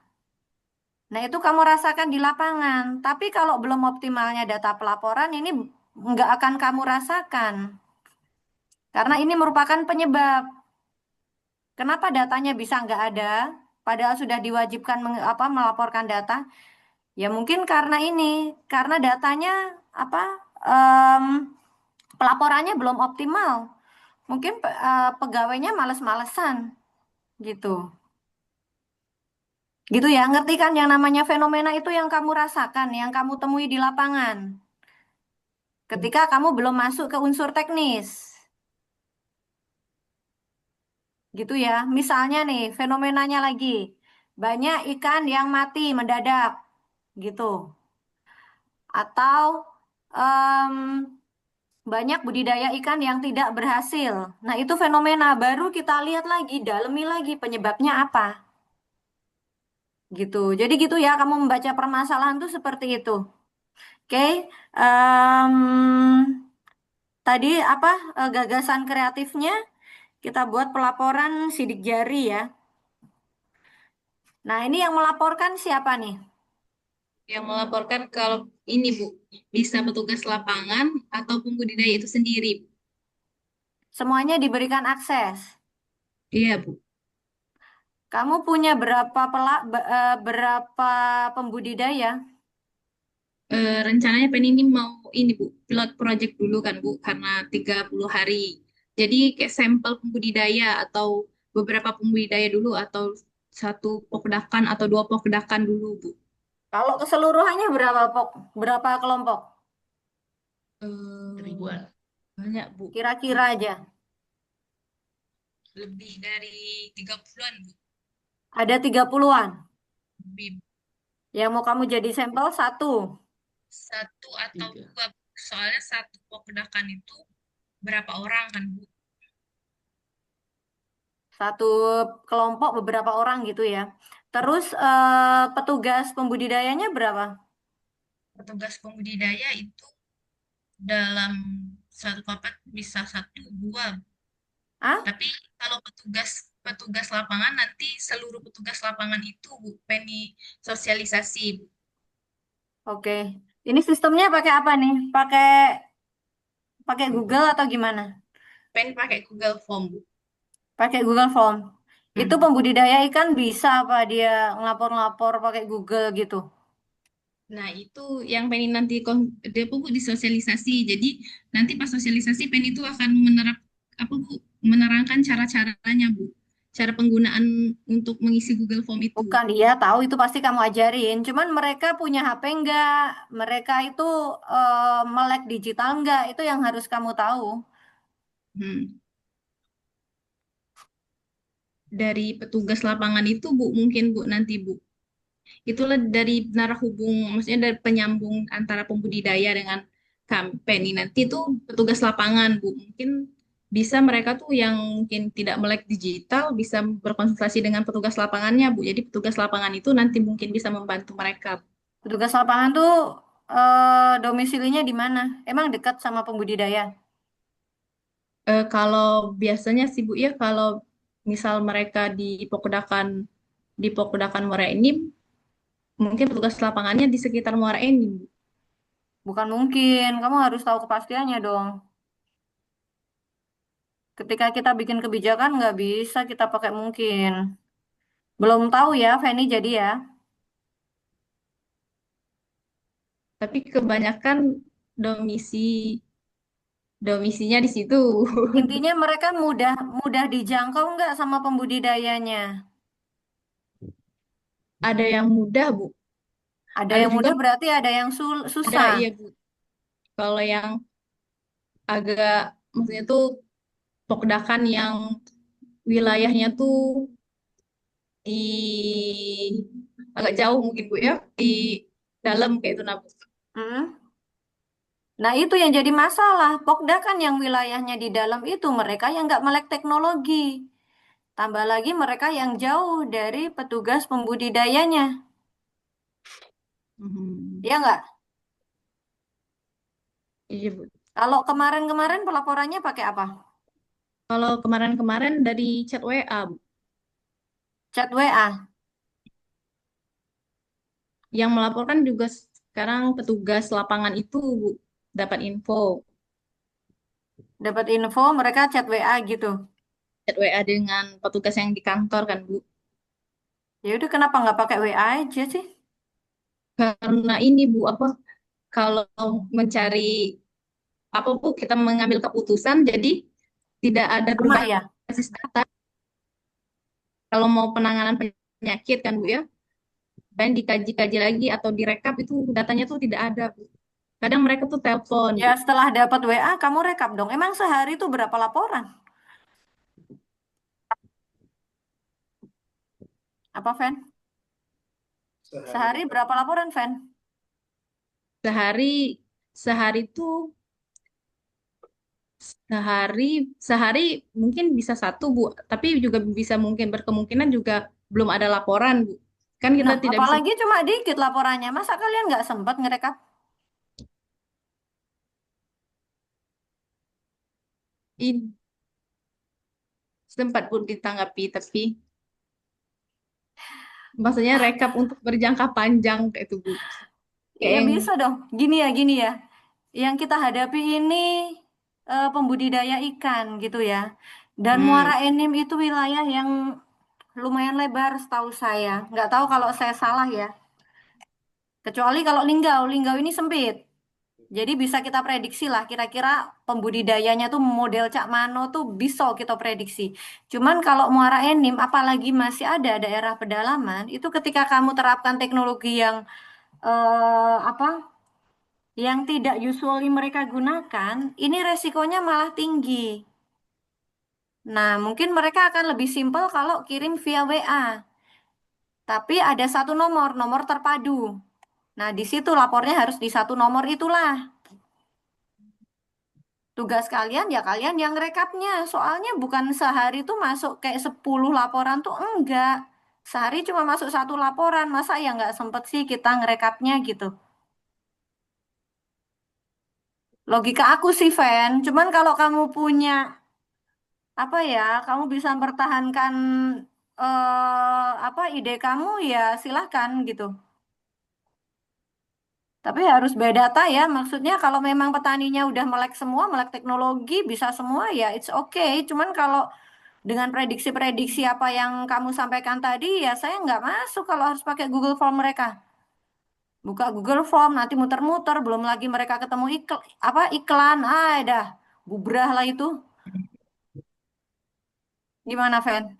Nah, itu kamu rasakan di lapangan. Tapi kalau belum optimalnya data pelaporan, ini nggak akan kamu rasakan. Karena ini merupakan penyebab. Kenapa datanya bisa nggak ada, padahal sudah diwajibkan melaporkan data? Ya mungkin karena ini, karena datanya apa em, pelaporannya belum optimal. Mungkin pegawainya males-malesan gitu. Gitu ya, ngerti kan yang namanya fenomena itu yang kamu rasakan, yang kamu temui di lapangan. Ketika kamu belum masuk ke unsur teknis. Gitu ya. Misalnya nih, fenomenanya lagi. Banyak ikan yang mati mendadak. Gitu. Atau em, banyak budidaya ikan yang tidak berhasil. Nah, itu fenomena baru kita lihat lagi, dalemi lagi penyebabnya apa. Gitu. Jadi gitu ya, kamu membaca permasalahan tuh seperti itu. Oke. em, Tadi apa gagasan kreatifnya? Kita buat pelaporan sidik jari ya. Nah, ini yang melaporkan siapa nih? Yang melaporkan kalau ini, Bu, bisa petugas lapangan atau pembudidaya itu sendiri. Semuanya diberikan akses. Iya, Bu. Kamu punya berapa pembudidaya? Rencananya Penny ini mau ini, Bu, pilot project dulu kan, Bu, karena 30 hari. Jadi kayak sampel pembudidaya atau beberapa pembudidaya dulu atau satu pokdakan atau dua pokdakan dulu, Bu. Kalau keseluruhannya berapa kelompok? ribuan. Banyak, Bu. Kira-kira aja. Lebih dari 30-an, Bu. Ada 30-an. Lebih. Yang mau kamu jadi sampel satu. Satu atau dua. Soalnya satu pokdakan itu berapa orang kan Bu? Satu kelompok beberapa orang gitu ya. Terus petugas pembudidayanya berapa? Petugas pembudidaya itu dalam satu papat bisa satu dua. Ah, Tapi kalau petugas petugas lapangan nanti seluruh petugas lapangan itu Bu Penny sosialisasi Bu. oke. Ini sistemnya pakai apa nih? Pakai pakai Google atau gimana? Penny pakai Google Form Bu. Pakai Google Form. Itu Hmm. pembudidaya ikan bisa apa dia ngelapor-ngelapor pakai Google gitu? Nah, itu yang Penny nanti dia Bu disosialisasi. Jadi nanti pas sosialisasi Penny itu akan apa Bu menerangkan cara-caranya Bu. Cara penggunaan untuk mengisi Google Form itu. Bukan, iya tahu itu pasti kamu ajarin. Cuman mereka punya HP enggak? Mereka itu melek digital enggak? Itu yang harus kamu tahu. Hmm. Dari petugas lapangan itu Bu mungkin Bu nanti Bu. Itulah dari narahubung, maksudnya dari penyambung antara pembudidaya dengan company. Nanti itu petugas lapangan, Bu. Mungkin bisa mereka tuh yang mungkin tidak melek digital bisa berkonsultasi dengan petugas lapangannya, Bu. Jadi petugas lapangan itu nanti mungkin bisa membantu mereka. Petugas lapangan tuh domisilinya di mana? Emang dekat sama pembudidaya? Kalau biasanya sih Bu ya, kalau misal mereka di Pokudakan Muara Enim, mungkin petugas lapangannya di sekitar Muara Enim, Bu. Bukan mungkin. Kamu harus tahu kepastiannya dong. Ketika kita bikin kebijakan nggak bisa kita pakai mungkin. Belum tahu ya, Feni jadi ya. Tapi kebanyakan domisi domisinya di situ. Intinya mereka mudah mudah dijangkau nggak sama pembudidayanya. Ada yang mudah, Bu. Ada Ada yang juga mudah berarti ada yang ada, susah. iya, Bu. Kalau yang agak maksudnya tuh pokdakan yang wilayahnya tuh di agak jauh mungkin, Bu ya, di dalam kayak itu nah, Bu. Hmm? Nah, itu yang jadi masalah. Pokda kan yang wilayahnya di dalam itu mereka yang nggak melek teknologi. Tambah lagi mereka yang jauh dari petugas pembudidayanya. Mhm. Ya nggak? Iya, Bu. Kalau kemarin-kemarin pelaporannya pakai apa? Kalau kemarin-kemarin dari chat WA, Bu. Chat WA. Yang melaporkan juga sekarang petugas lapangan itu, Bu, dapat info. Dapat info mereka chat WA gitu. Chat WA dengan petugas yang di kantor kan, Bu. Ya udah kenapa nggak pakai WA aja sih? Karena ini Bu, apa kalau mencari apa Bu kita mengambil keputusan jadi tidak ada Lama ya? berbasis data kalau mau penanganan penyakit kan Bu ya. Dan dikaji-kaji lagi atau direkap itu datanya tuh tidak ada Bu. Kadang mereka tuh telepon Ya Bu. setelah dapat WA kamu rekap dong. Emang sehari itu berapa laporan? Apa, Fen? Sehari berapa laporan, Fen? Sehari sehari tuh sehari sehari mungkin bisa satu Bu, tapi juga bisa mungkin berkemungkinan juga belum ada laporan Bu. Kan kita Nah, tidak bisa apalagi cuma dikit laporannya. Masa kalian nggak sempat ngerekap? in, sempat pun ditanggapi tapi maksudnya rekap untuk berjangka panjang kayak itu Bu. Kayak Iya yang bisa dong. Gini ya. Yang kita hadapi ini pembudidaya ikan gitu ya. Dan hmm, Muara Enim itu wilayah yang lumayan lebar setahu saya. Nggak tahu kalau saya salah ya. Kecuali kalau Linggau. Linggau ini sempit. Jadi bisa kita prediksi lah kira-kira pembudidayanya tuh model Cak Mano tuh bisa kita prediksi. Cuman kalau Muara Enim apalagi masih ada daerah pedalaman itu ketika kamu terapkan teknologi yang apa yang tidak usually mereka gunakan, ini resikonya malah tinggi. Nah, mungkin mereka akan lebih simpel kalau kirim via WA. Tapi ada satu nomor, nomor terpadu. Nah, di situ lapornya harus di satu nomor itulah. Tugas kalian ya kalian yang rekapnya. Soalnya bukan sehari tuh masuk kayak 10 laporan tuh enggak. Sehari cuma masuk 1 laporan. Masa ya nggak sempet sih kita ngerekapnya gitu. Logika aku sih, Van. Cuman kalau kamu punya apa ya, kamu bisa mempertahankan apa ide kamu ya silahkan gitu. Tapi harus beda data ya, maksudnya kalau memang petaninya udah melek semua, melek teknologi, bisa semua ya it's okay. Cuman kalau dengan prediksi-prediksi apa yang kamu sampaikan tadi, ya saya nggak masuk kalau harus pakai Google Form mereka. Buka Google Form, nanti muter-muter, belum lagi mereka ketemu apa iklan, dah bubrah lah itu. Gimana, Fen?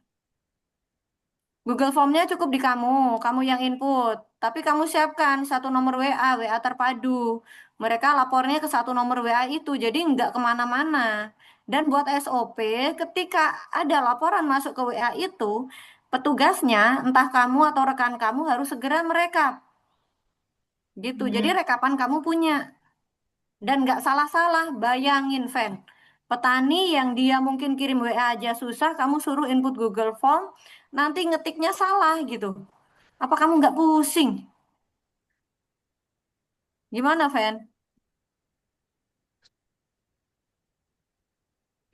Google Formnya cukup di kamu yang input. Tapi kamu siapkan 1 nomor WA, WA terpadu. Mereka lapornya ke 1 nomor WA itu, jadi nggak kemana-mana. Dan buat SOP, ketika ada laporan masuk ke WA itu, petugasnya, entah kamu atau rekan kamu harus segera merekap. Gitu, jadi rekapan kamu punya. Dan nggak salah-salah, bayangin, Fen. Petani yang dia mungkin kirim WA aja susah, kamu suruh input Google Form, nanti ngetiknya salah gitu. Apa kamu nggak pusing? Gimana, Fen?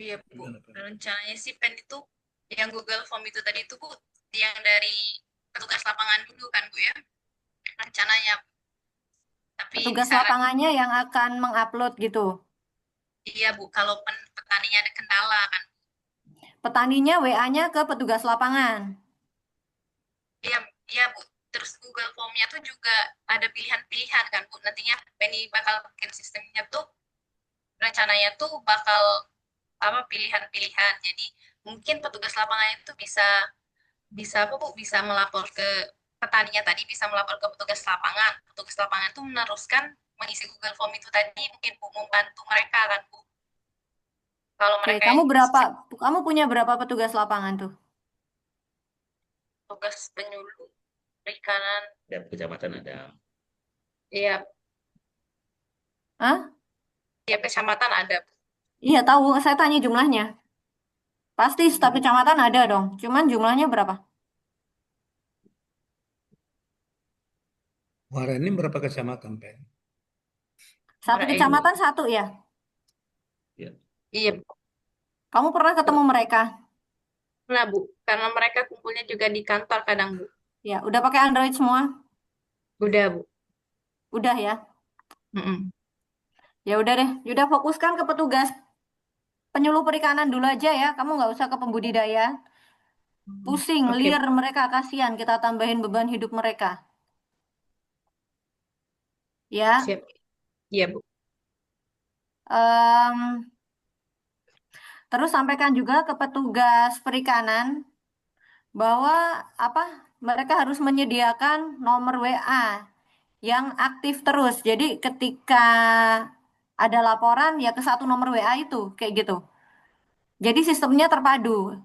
Iya, Bu. Rencananya sih PEN itu yang Google Form itu tadi itu Bu, yang dari petugas lapangan dulu kan Bu ya, rencananya. Tapi Petugas disaran, lapangannya yang akan mengupload gitu. iya Bu, kalau petaninya ada kendala kan. Petaninya WA-nya ke petugas lapangan. Iya, iya Bu. Terus Google Form-nya tuh juga ada pilihan-pilihan kan Bu. Nantinya Penny bakal bikin sistemnya tuh rencananya tuh bakal apa pilihan-pilihan. Jadi mungkin petugas lapangan itu bisa bisa apa Bu? Bisa melapor ke petaninya tadi, bisa melapor ke petugas lapangan. Petugas lapangan itu meneruskan mengisi Google Form itu tadi mungkin Bu membantu mereka kan Bu. Kalau Oke, mereka kamu yang berapa? Kamu punya berapa petugas lapangan tuh? tugas penyuluh perikanan, Dan kecamatan ada. iya, Hah? tiap kecamatan ada Bu. Iya tahu, saya tanya jumlahnya. Pasti setiap kecamatan ada dong. Cuman jumlahnya berapa? Muara ini berapa kecamatan, Pen? Satu Muara Enim. kecamatan satu ya. Ya. Iya Bu. Kamu pernah ketemu mereka? Nah Bu, karena mereka kumpulnya juga di kantor kadang Bu. Ya, udah pakai Android semua? Udah Bu. Udah ya. Mm-mm. Ya udah deh, udah fokuskan ke petugas penyuluh perikanan dulu aja ya. Kamu nggak usah ke pembudidaya. Pusing, Oke liar Bu. mereka, kasihan kita tambahin beban hidup mereka. Ya, Siap. Iya Bu. em, terus sampaikan juga ke petugas perikanan bahwa apa mereka harus menyediakan nomor WA yang aktif terus. Jadi ketika ada laporan ya ke 1 nomor WA itu kayak gitu. Jadi sistemnya terpadu.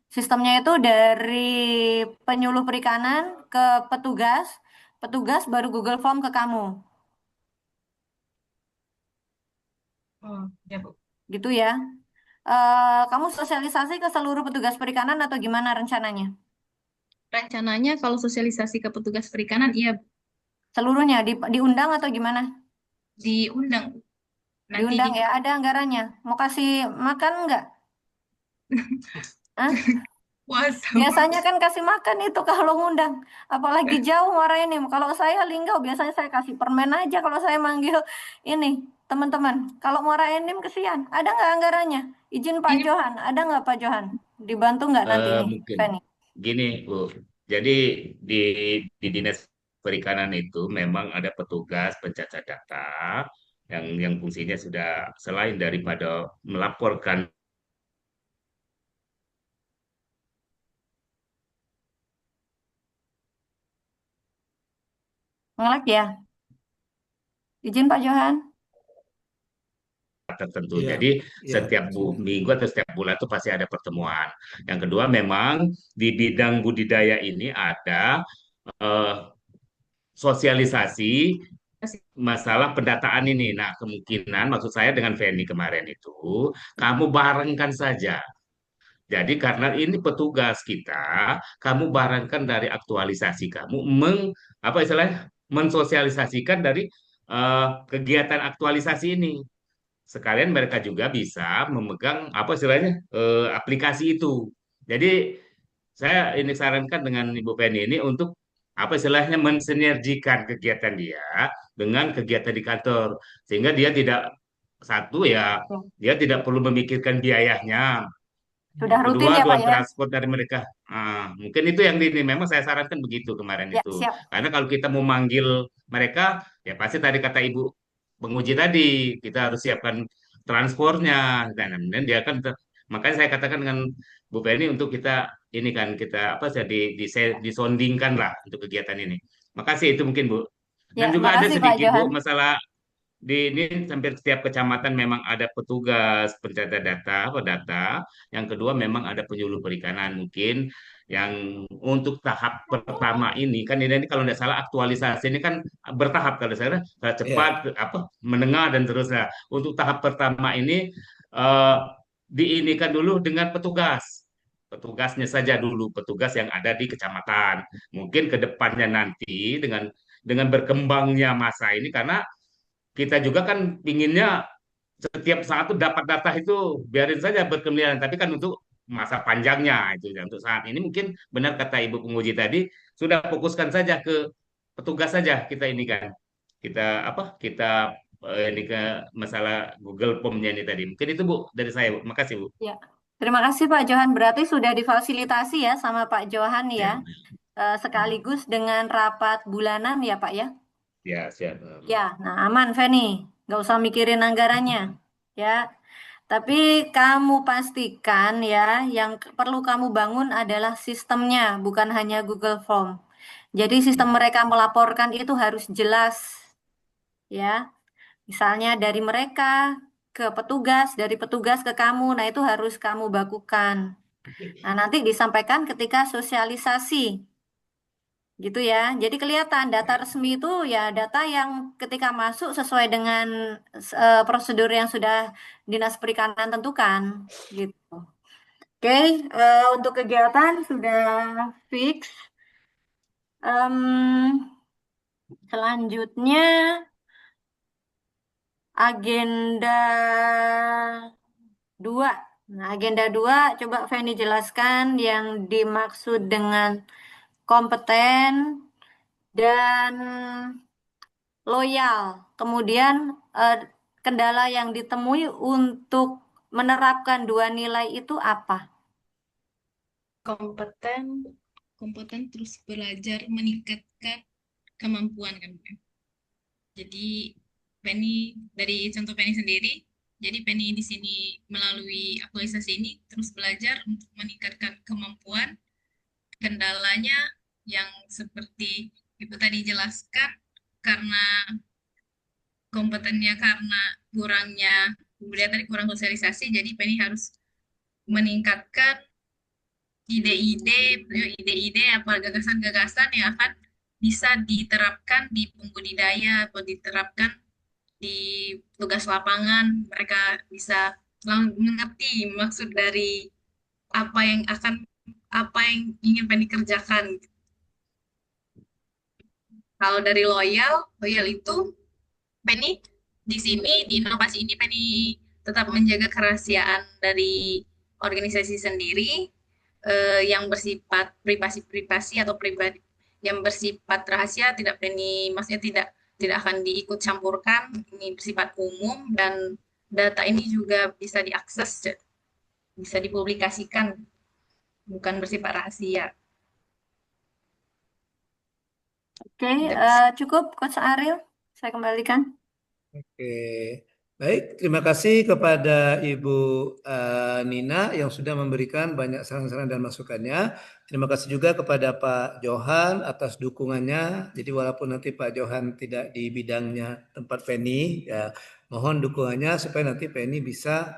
Sistemnya itu dari penyuluh perikanan ke petugas, petugas baru Google Form ke kamu. Oh, ya Bu. Gitu ya. Kamu sosialisasi ke seluruh petugas perikanan atau gimana rencananya? Rencananya kalau sosialisasi ke petugas perikanan, iya Seluruhnya diundang atau gimana? diundang. Nanti di Diundang ya, ada anggarannya. Mau kasih makan nggak? Hah? puasa. Biasanya kan kasih makan itu kalau ngundang. Apalagi jauh Muara Enim. Kalau saya Linggau biasanya saya kasih permen aja kalau saya manggil ini teman-teman. Kalau Muara Enim kesian. Ada nggak anggarannya? Izin Pak Ini Johan. Ada nggak Pak Johan? Dibantu nggak nanti nih, Mungkin Feni? gini Bu, jadi di dinas perikanan itu memang ada petugas pencacat data yang fungsinya sudah selain daripada melaporkan. Ngelak ya? Izin Pak Johan. Tertentu. Iya, Jadi iya. setiap minggu atau setiap bulan itu pasti ada pertemuan. Yang kedua memang di bidang budidaya ini ada eh, sosialisasi masalah pendataan ini. Nah, kemungkinan maksud saya dengan Feni kemarin itu, kamu barengkan saja. Jadi karena ini petugas kita, kamu barangkan dari aktualisasi kamu, apa istilahnya, mensosialisasikan dari kegiatan aktualisasi ini. Sekalian mereka juga bisa memegang apa istilahnya aplikasi itu. Jadi saya ini sarankan dengan Ibu Penny ini untuk apa istilahnya mensinergikan kegiatan dia dengan kegiatan di kantor, sehingga dia tidak satu ya, dia tidak perlu memikirkan biayanya. Sudah Yang rutin kedua, ya Pak uang ya? transport dari mereka. Mungkin itu yang ini. Memang saya sarankan begitu kemarin Ya, itu. siap. Karena kalau kita mau manggil mereka, ya pasti tadi kata Ibu penguji tadi, kita harus siapkan transportnya. Dan kemudian dia kan, makanya saya katakan dengan Bu Penny untuk kita ini kan, kita apa sih, disondingkan lah untuk kegiatan ini. Makasih itu mungkin Bu. Ya, Dan juga ada makasih Pak sedikit Johan. Bu, masalah di ini hampir setiap kecamatan memang ada petugas pencatat data, apa data. Yang kedua memang ada penyuluh perikanan mungkin yang untuk tahap pertama ini kan ini kalau tidak salah aktualisasi ini kan bertahap kalau saya Ya. cepat apa menengah dan terusnya. Untuk tahap pertama ini eh, diinikan dulu dengan petugas. Petugasnya saja dulu, petugas yang ada di kecamatan. Mungkin ke depannya nanti dengan berkembangnya masa ini karena kita juga kan pinginnya setiap saat tuh dapat data itu biarin saja berkeliaran, tapi kan untuk masa panjangnya itu ya. Untuk saat ini mungkin benar kata Ibu penguji tadi sudah fokuskan saja ke petugas saja kita ini kan kita apa kita ini ke masalah Google Form-nya ini tadi mungkin itu Bu dari saya Bu, makasih Bu. Ya. Terima kasih Pak Johan. Berarti sudah difasilitasi ya sama Pak Johan Ya, ya. Sekaligus dengan rapat bulanan ya Pak ya. ya siap. Ya, nah aman Feni. Nggak usah mikirin anggarannya. Ya. Tapi kamu pastikan ya, yang perlu kamu bangun adalah sistemnya, bukan hanya Google Form. Jadi sistem mereka melaporkan itu harus jelas ya. Misalnya dari mereka ke petugas, dari petugas ke kamu, nah itu harus kamu bakukan. Nah, nanti disampaikan ketika sosialisasi, gitu ya. Jadi kelihatan data resmi itu ya data yang ketika masuk sesuai dengan prosedur yang sudah Dinas Perikanan tentukan, gitu. Oke, untuk kegiatan sudah fix. Selanjutnya agenda 2. Nah, agenda 2 coba Feni jelaskan yang dimaksud dengan kompeten dan loyal. Kemudian kendala yang ditemui untuk menerapkan 2 nilai itu apa? Kompeten, kompeten terus belajar meningkatkan kemampuan kan Bu. Jadi Penny dari contoh Penny sendiri, jadi Penny di sini melalui aktualisasi ini terus belajar untuk meningkatkan kemampuan. Kendalanya yang seperti Ibu tadi jelaskan karena kompetennya karena kurangnya kemudian tadi kurang sosialisasi, jadi Penny harus meningkatkan ide-ide apa gagasan-gagasan yang akan bisa diterapkan di pembudidaya atau diterapkan di tugas lapangan. Mereka bisa mengerti maksud dari apa yang akan apa yang ingin Penny kerjakan. Kalau dari loyal itu Penny di sini di inovasi ini Penny tetap menjaga kerahasiaan dari organisasi sendiri yang bersifat privasi atau pribadi yang bersifat rahasia tidak Penny maksudnya tidak akan diikut campurkan, ini bersifat umum dan data ini juga bisa diakses, bisa dipublikasikan, bukan bersifat rahasia. Oke, cukup Coach Ariel. Saya kembalikan. Oke, baik. Terima kasih kepada Ibu Nina yang sudah memberikan banyak saran-saran dan masukannya. Terima kasih juga kepada Pak Johan atas dukungannya. Jadi walaupun nanti Pak Johan tidak di bidangnya tempat Penny, ya mohon dukungannya supaya nanti Penny bisa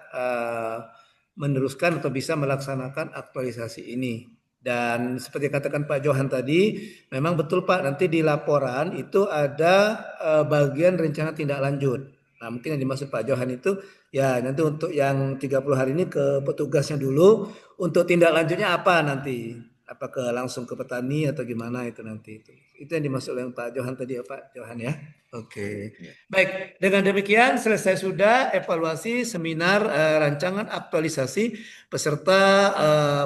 meneruskan atau bisa melaksanakan aktualisasi ini. Dan seperti katakan Pak Johan tadi, memang betul Pak, nanti di laporan itu ada bagian rencana tindak lanjut. Nah, mungkin yang dimaksud Pak Johan itu ya nanti untuk yang 30 hari ini ke petugasnya dulu, untuk tindak lanjutnya apa nanti? Apakah langsung ke petani atau gimana itu nanti itu. Itu yang dimaksud oleh Pak Johan tadi ya Pak Johan ya. Oke. Baik, dengan demikian selesai sudah evaluasi seminar rancangan aktualisasi peserta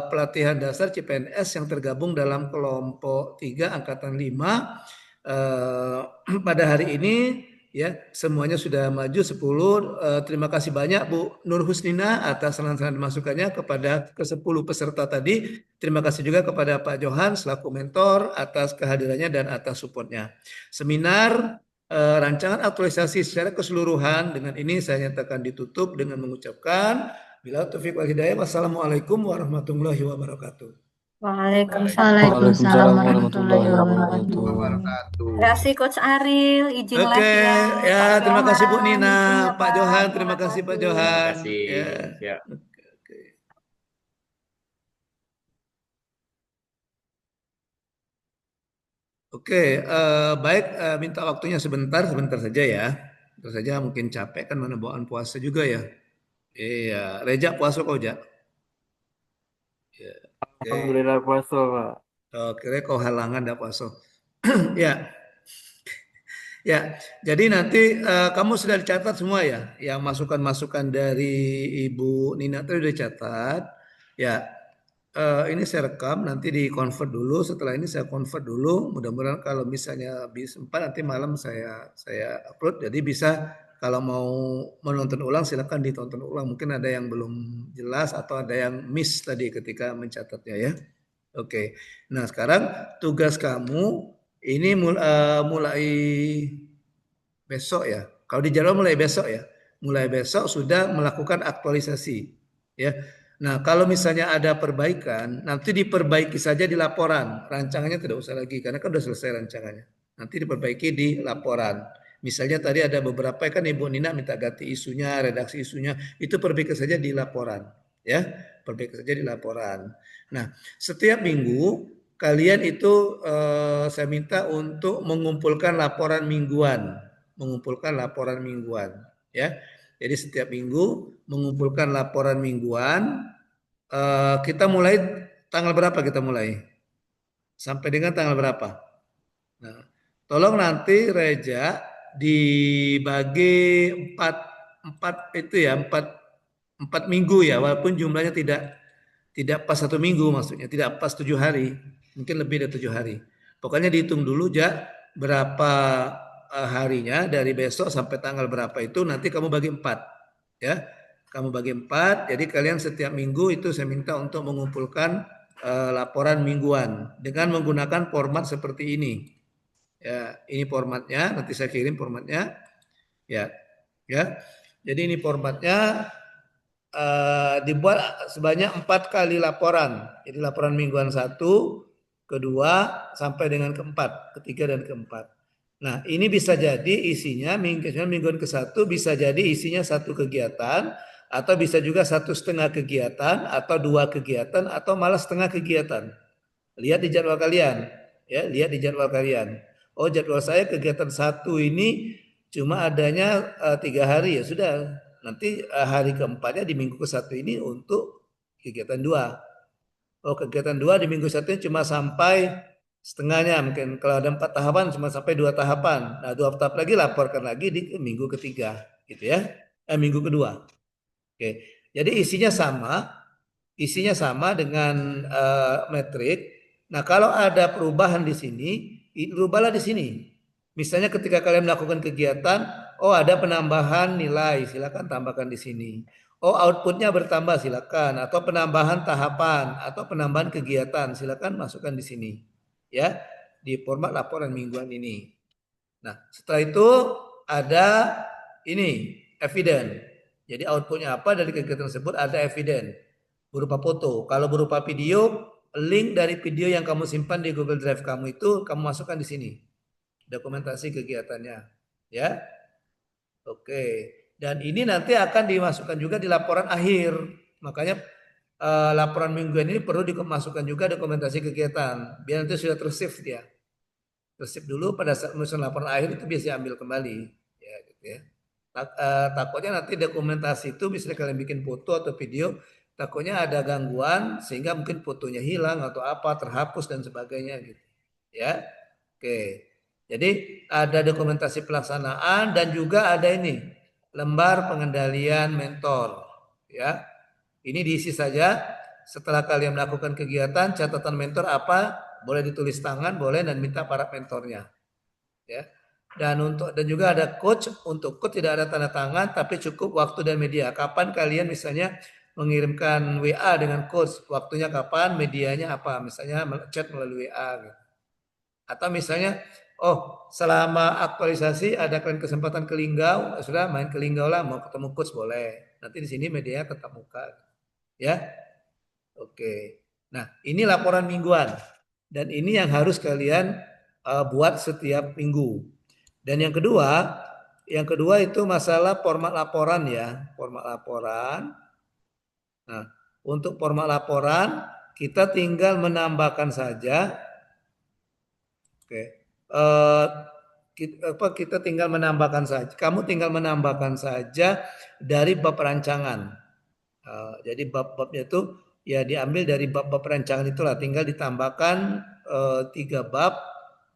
pelatihan dasar CPNS yang tergabung dalam kelompok 3 angkatan 5 pada hari ini ya, semuanya sudah maju 10. Terima kasih banyak Bu Nur Husnina atas saran-saran masukannya kepada ke-10 peserta tadi. Terima kasih juga kepada Pak Johan selaku mentor atas kehadirannya dan atas supportnya. Seminar rancangan aktualisasi secara keseluruhan dengan ini saya nyatakan ditutup dengan mengucapkan bila taufiq wal hidayah. Wassalamualaikum warahmatullahi wabarakatuh. Waalaikumsalam Waalaikumsalam warahmatullahi warahmatullahi wabarakatuh. wabarakatuh. Terima kasih Coach Ariel, izin Oke, live ya. ya Pak terima kasih Bu Johan, Nina, izin ya Pak Johan, terima terima kasih Pak kasih. Terima Johan. kasih. Ya. Ya. Oke, oke. Oke, baik, minta waktunya sebentar saja ya. Sebentar saja, mungkin capek kan mana bawaan puasa juga ya. Iya, Reja puasa kau Jak? Ya. Oke. Alhamdulillah puasa, Pak. Kira kau halangan dah puasa. Ya, ya. Jadi nanti kamu sudah dicatat semua ya, yang masukan-masukan dari Ibu Nina tadi sudah dicatat. Ya, ini saya rekam, nanti di convert dulu. Setelah ini saya convert dulu. Mudah-mudahan kalau misalnya bisa sempat nanti malam saya upload. Jadi bisa kalau mau menonton ulang silakan ditonton ulang. Mungkin ada yang belum jelas atau ada yang miss tadi ketika mencatatnya ya. Oke. Nah, sekarang tugas kamu ini mulai besok ya. Kalau di jadwal mulai besok ya. Mulai besok sudah melakukan aktualisasi ya. Nah, kalau misalnya ada perbaikan, nanti diperbaiki saja di laporan. Rancangannya tidak usah lagi karena kan sudah selesai rancangannya. Nanti diperbaiki di laporan. Misalnya tadi ada beberapa kan Ibu Nina minta ganti isunya, redaksi isunya, itu perbaiki saja di laporan ya. Perbaiki saja di laporan. Nah, setiap minggu kalian itu saya minta untuk mengumpulkan laporan mingguan, ya. Jadi setiap minggu mengumpulkan laporan mingguan. Kita mulai tanggal berapa kita mulai? Sampai dengan tanggal berapa? Nah, tolong nanti Reja dibagi empat itu ya, empat minggu ya, walaupun jumlahnya tidak pas 1 minggu, maksudnya tidak pas 7 hari, mungkin lebih dari 7 hari. Pokoknya dihitung dulu ja berapa harinya dari besok sampai tanggal berapa itu nanti kamu bagi 4 ya. Kamu bagi 4, jadi kalian setiap minggu itu saya minta untuk mengumpulkan laporan mingguan dengan menggunakan format seperti ini. Ya, ini formatnya, nanti saya kirim formatnya. Ya. Ya. Jadi ini formatnya dibuat sebanyak 4 kali laporan. Jadi laporan mingguan 1, kedua sampai dengan keempat, ketiga dan keempat. Nah, ini bisa jadi isinya mingguan ke-1 bisa jadi isinya 1 kegiatan atau bisa juga 1,5 kegiatan atau 2 kegiatan atau malah setengah kegiatan. Lihat di jadwal kalian, ya, lihat di jadwal kalian. Oh, jadwal saya kegiatan 1 ini cuma adanya 3 hari, ya sudah. Nanti hari keempatnya di minggu ke-1 ini untuk kegiatan 2. Oh, kegiatan 2 di minggu 1 cuma sampai setengahnya, mungkin kalau ada 4 tahapan cuma sampai 2 tahapan. Nah, 2 tahap lagi laporkan lagi di minggu ketiga, gitu ya. Minggu kedua. Oke. Jadi isinya sama dengan metrik. Nah, kalau ada perubahan di sini, rubahlah di sini. Misalnya ketika kalian melakukan kegiatan, oh ada penambahan nilai, silakan tambahkan di sini. Oh outputnya bertambah, silakan. Atau penambahan tahapan atau penambahan kegiatan, silakan masukkan di sini. Ya, di format laporan mingguan ini. Nah, setelah itu ada ini evidence. Jadi outputnya apa dari kegiatan tersebut ada evidence berupa foto. Kalau berupa video, link dari video yang kamu simpan di Google Drive kamu itu kamu masukkan di sini. Dokumentasi kegiatannya, ya. Oke. Dan ini nanti akan dimasukkan juga di laporan akhir. Makanya laporan mingguan ini perlu dimasukkan juga dokumentasi kegiatan, biar nanti sudah tersave dia. Tersave dulu pada saat menyusun laporan akhir itu bisa ambil kembali, ya gitu ya. Takutnya nanti dokumentasi itu misalnya kalian bikin foto atau video, takutnya ada gangguan sehingga mungkin fotonya hilang atau apa, terhapus dan sebagainya gitu. Ya. Oke. Jadi ada dokumentasi pelaksanaan dan juga ada ini lembar pengendalian mentor, ya. Ini diisi saja setelah kalian melakukan kegiatan, catatan mentor apa, boleh ditulis tangan, boleh, dan minta para mentornya, ya. Dan juga ada coach. Untuk coach tidak ada tanda tangan, tapi cukup waktu dan media. Kapan kalian misalnya mengirimkan WA dengan coach, waktunya kapan, medianya apa, misalnya chat melalui WA gitu. Atau misalnya, oh selama aktualisasi ada kalian kesempatan ke Linggau, sudah main ke Linggau lah, mau ketemu coach boleh. Nanti di sini medianya tetap muka, ya. Oke. Nah, ini laporan mingguan dan ini yang harus kalian buat setiap minggu. Dan yang kedua itu masalah format laporan ya, format laporan. Nah, untuk format laporan kita tinggal menambahkan saja. Oke. Kita tinggal menambahkan saja. Kamu tinggal menambahkan saja dari bab rancangan. Jadi bab-babnya itu ya diambil dari bab-bab rancangan itulah. Tinggal ditambahkan 3 bab,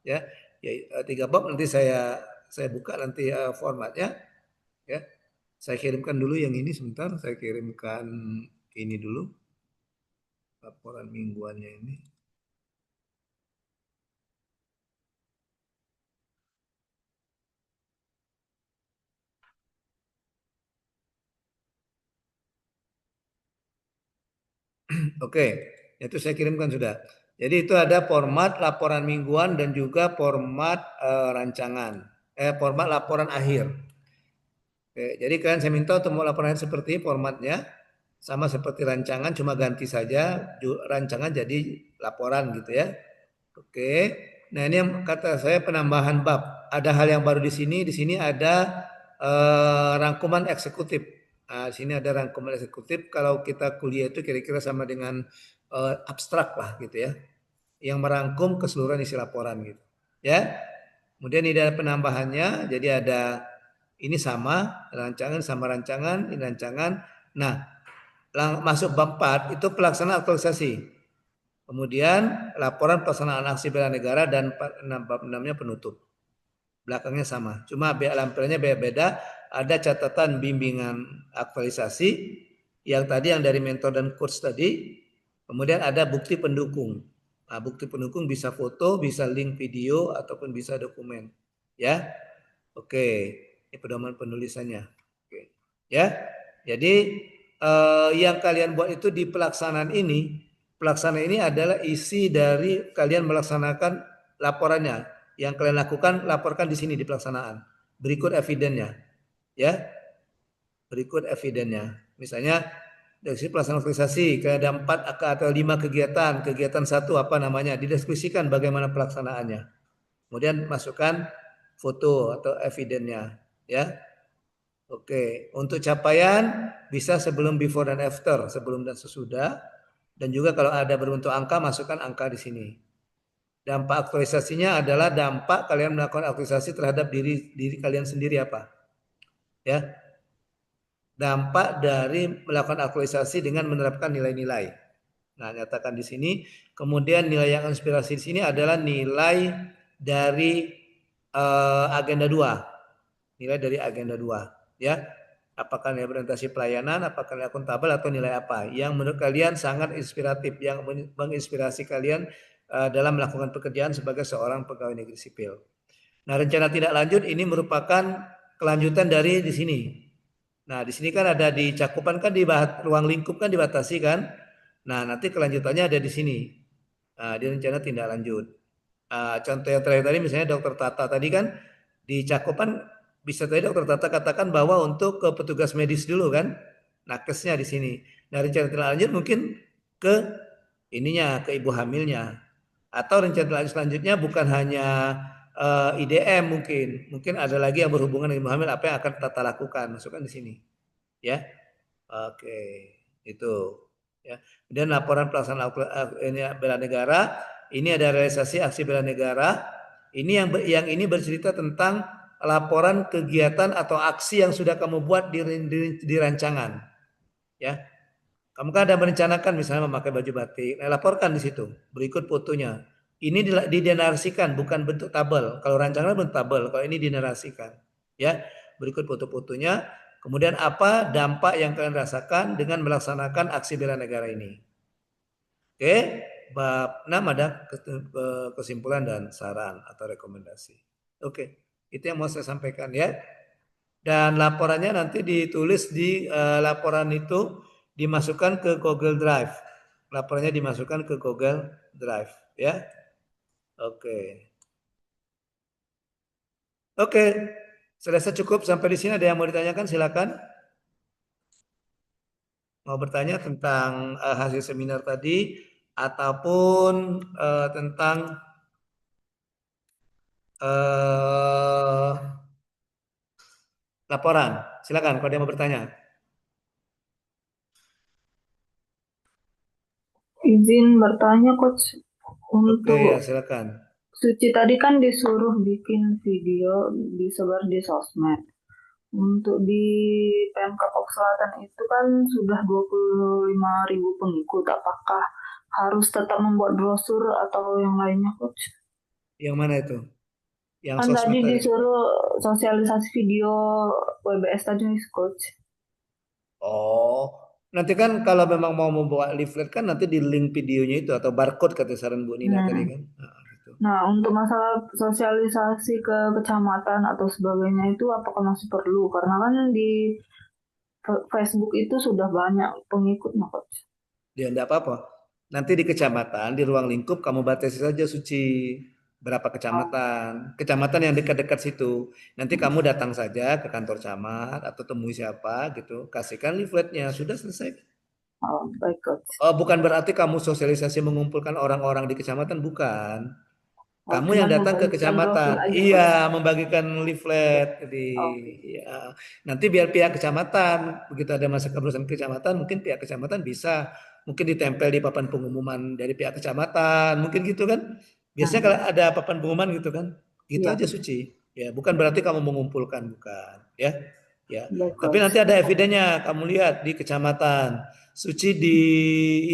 ya. 3 bab nanti saya buka nanti formatnya, ya. Saya kirimkan dulu yang ini sebentar. Saya kirimkan ini dulu laporan mingguannya ini. Oke, itu saya kirimkan sudah. Jadi itu ada format laporan mingguan dan juga format rancangan, format laporan akhir. Oke, jadi kalian saya minta untuk mau laporan seperti formatnya sama seperti rancangan, cuma ganti saja rancangan jadi laporan gitu ya. Oke, nah ini yang kata saya penambahan bab. Ada hal yang baru di sini. Di sini ada rangkuman eksekutif. Nah, di sini ada rangkuman eksekutif. Kalau kita kuliah itu kira-kira sama dengan abstrak lah gitu ya, yang merangkum keseluruhan isi laporan gitu. Ya. Kemudian ini ada penambahannya. Jadi ada ini sama rancangan sama rancangan, ini rancangan. Nah, masuk bab 4 itu pelaksanaan aktualisasi. Kemudian laporan pelaksanaan aksi bela negara dan bab 6-nya penutup. Belakangnya sama. Cuma lampirannya beda-beda. Ada catatan bimbingan aktualisasi yang tadi yang dari mentor dan coach tadi. Kemudian ada bukti pendukung. Nah, bukti pendukung bisa foto, bisa link video ataupun bisa dokumen. Ya. Oke. Ini pedoman penulisannya. Oke. Ya. Jadi yang kalian buat itu di pelaksanaan ini. Pelaksanaan ini adalah isi dari kalian melaksanakan laporannya. Yang kalian lakukan, laporkan di sini di pelaksanaan. Berikut evidennya. Ya. Berikut evidennya. Misalnya dari sisi pelaksanaan organisasi, ada 4 atau 5 kegiatan. Kegiatan 1 apa namanya? Dideskripsikan bagaimana pelaksanaannya. Kemudian masukkan foto atau evidennya, ya. Oke, untuk capaian bisa sebelum, before dan after, sebelum dan sesudah. Dan juga kalau ada berbentuk angka, masukkan angka di sini. Dampak aktualisasinya adalah dampak kalian melakukan aktualisasi terhadap diri kalian sendiri apa? Ya. Dampak dari melakukan aktualisasi dengan menerapkan nilai-nilai. Nah, nyatakan di sini. Kemudian nilai yang inspirasi di sini adalah nilai dari agenda 2. Nilai dari agenda 2, ya. Apakah nilai orientasi pelayanan, apakah nilai akuntabel atau nilai apa yang menurut kalian sangat inspiratif, yang menginspirasi kalian dalam melakukan pekerjaan sebagai seorang pegawai negeri sipil. Nah, rencana tindak lanjut ini merupakan kelanjutan dari di sini. Nah, di sini kan ada di cakupan kan, di ruang lingkup kan dibatasi kan. Nah, nanti kelanjutannya ada di sini. Di rencana tindak lanjut. Contoh yang terakhir tadi misalnya Dokter Tata tadi kan di cakupan bisa tadi Dokter Tata katakan bahwa untuk ke petugas medis dulu kan. Nakesnya di sini. Nah, rencana tindak lanjut mungkin ke ininya, ke ibu hamilnya. Atau rencana tindak lanjut selanjutnya bukan hanya IDM mungkin ada lagi yang berhubungan dengan ibu hamil, apa yang akan Tata lakukan, masukkan di sini. Ya. Oke, itu. Ya. Kemudian laporan pelaksanaan ini bela negara, ini ada realisasi aksi bela negara. Ini yang ini bercerita tentang laporan kegiatan atau aksi yang sudah kamu buat di rancangan. Ya. Kamu kan ada merencanakan misalnya memakai baju batik, laporkan di situ. Berikut fotonya. Ini dinarasikan, bukan bentuk tabel. Kalau rancangan bentuk tabel, kalau ini dinarasikan. Ya, berikut foto-fotonya. Kemudian apa dampak yang kalian rasakan dengan melaksanakan aksi bela negara ini? Oke, bab 6 ada kesimpulan dan saran atau rekomendasi. Oke, itu yang mau saya sampaikan ya. Dan laporannya nanti ditulis di laporan itu dimasukkan ke Google Drive. Laporannya dimasukkan ke Google Drive ya. Oke. Oke. Selesai cukup sampai di sini, ada yang mau ditanyakan silakan. Mau bertanya tentang hasil seminar tadi ataupun tentang laporan. Silakan kalau dia mau bertanya. Izin bertanya, Coach. Oke, ya Untuk silakan. Suci tadi kan disuruh bikin video disebar di sosmed. Untuk di Pemkab Selatan itu kan sudah 25.000 pengikut. Apakah harus tetap membuat brosur atau yang lainnya, Coach? Yang mana itu? Yang Kan sosmed tadi tadi. disuruh sosialisasi video WBS tadi, Coach. Oh, nanti kan kalau memang mau membawa leaflet kan nanti di link videonya itu atau barcode kata saran Bu Nina tadi kan. Nah, gitu. Nah, untuk masalah sosialisasi ke kecamatan atau sebagainya itu apakah masih perlu? Karena kan di Facebook itu sudah banyak pengikutnya, Coach. Ya enggak apa-apa. Nanti di kecamatan, di ruang lingkup kamu batasi saja Suci. Berapa kecamatan. Kecamatan yang dekat-dekat situ. Nanti kamu datang saja ke kantor camat atau temui siapa gitu. Kasihkan leafletnya. Sudah selesai. Oh, baik, Coach. Oh, bukan berarti kamu sosialisasi mengumpulkan orang-orang di kecamatan, bukan. Kamu yang Cuma datang ke membagikan brosur kecamatan, aja, iya, Coach. membagikan leaflet. Jadi, ya. Nanti biar pihak kecamatan, begitu ada masa kepengurusan kecamatan, mungkin pihak kecamatan bisa, mungkin ditempel di papan pengumuman dari pihak kecamatan, mungkin gitu kan. Biasanya kalau ada papan pengumuman gitu kan, gitu Iya. aja Suci. Ya, bukan berarti kamu mengumpulkan, bukan. Ya, ya. Baik, Tapi Coach. nanti ada evidennya, kamu lihat di kecamatan. Suci di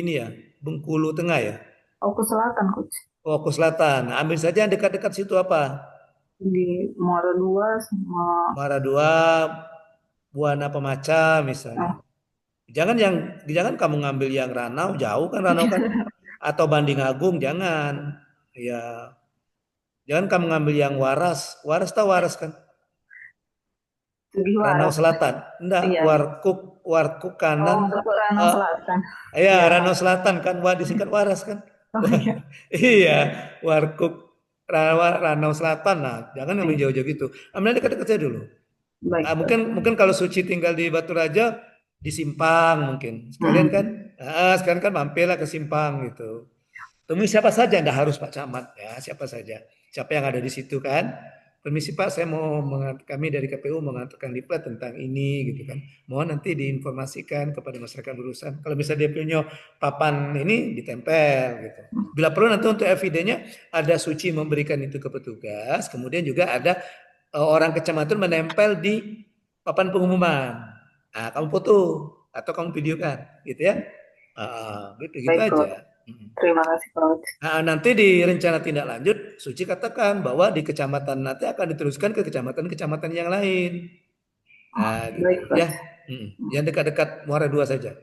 ini ya, Bengkulu Tengah ya. Oh, ke selatan, Coach. Oh, ke selatan. Nah, ambil saja yang dekat-dekat situ apa? Di Muara 2 sama Muara 2, Buana Pemaca misalnya. Jangan kamu ngambil yang Ranau, jauh kan Ranau kan? Atau Banding Agung, jangan. Ya. Jangan kamu ngambil yang Waras. Waras tahu Waras kan? Segi Ranau Waras. Selatan. Enggak, Iya. Warkuk kanan. Oh, Ranau Selatan. Iya, Ya. Ranau Selatan kan, disingkat Waras kan? Oh, iya. Iya, Warkuk Ranau Selatan. Nah, jangan ngambil jauh-jauh gitu. Ambil dekat-dekat saya dulu. Baik, Nah, mungkin kalau Suci tinggal di Batu Raja di Simpang mungkin. Sekalian kan? Sekalian kan mampirlah ke Simpang gitu. Temui siapa saja, enggak harus Pak Camat ya, siapa saja. Siapa yang ada di situ kan? Permisi Pak, saya mau kami dari KPU mengantarkan leaflet tentang ini gitu kan. Mohon nanti diinformasikan kepada masyarakat berurusan. Kalau misalnya dia punya papan ini ditempel gitu. Bila perlu nanti untuk evidennya ada Suci memberikan itu ke petugas, kemudian juga ada orang kecamatan menempel di papan pengumuman. Nah, kamu foto atau kamu videokan gitu ya. Gitu Baik, aja. Coach. Terima kasih, Coach. Nah, nanti di rencana tindak lanjut, Suci katakan bahwa di kecamatan nanti akan diteruskan ke kecamatan-kecamatan yang lain. Nah, gitu. Baik, Coach. Ya. Yang dekat-dekat Muara 2 saja.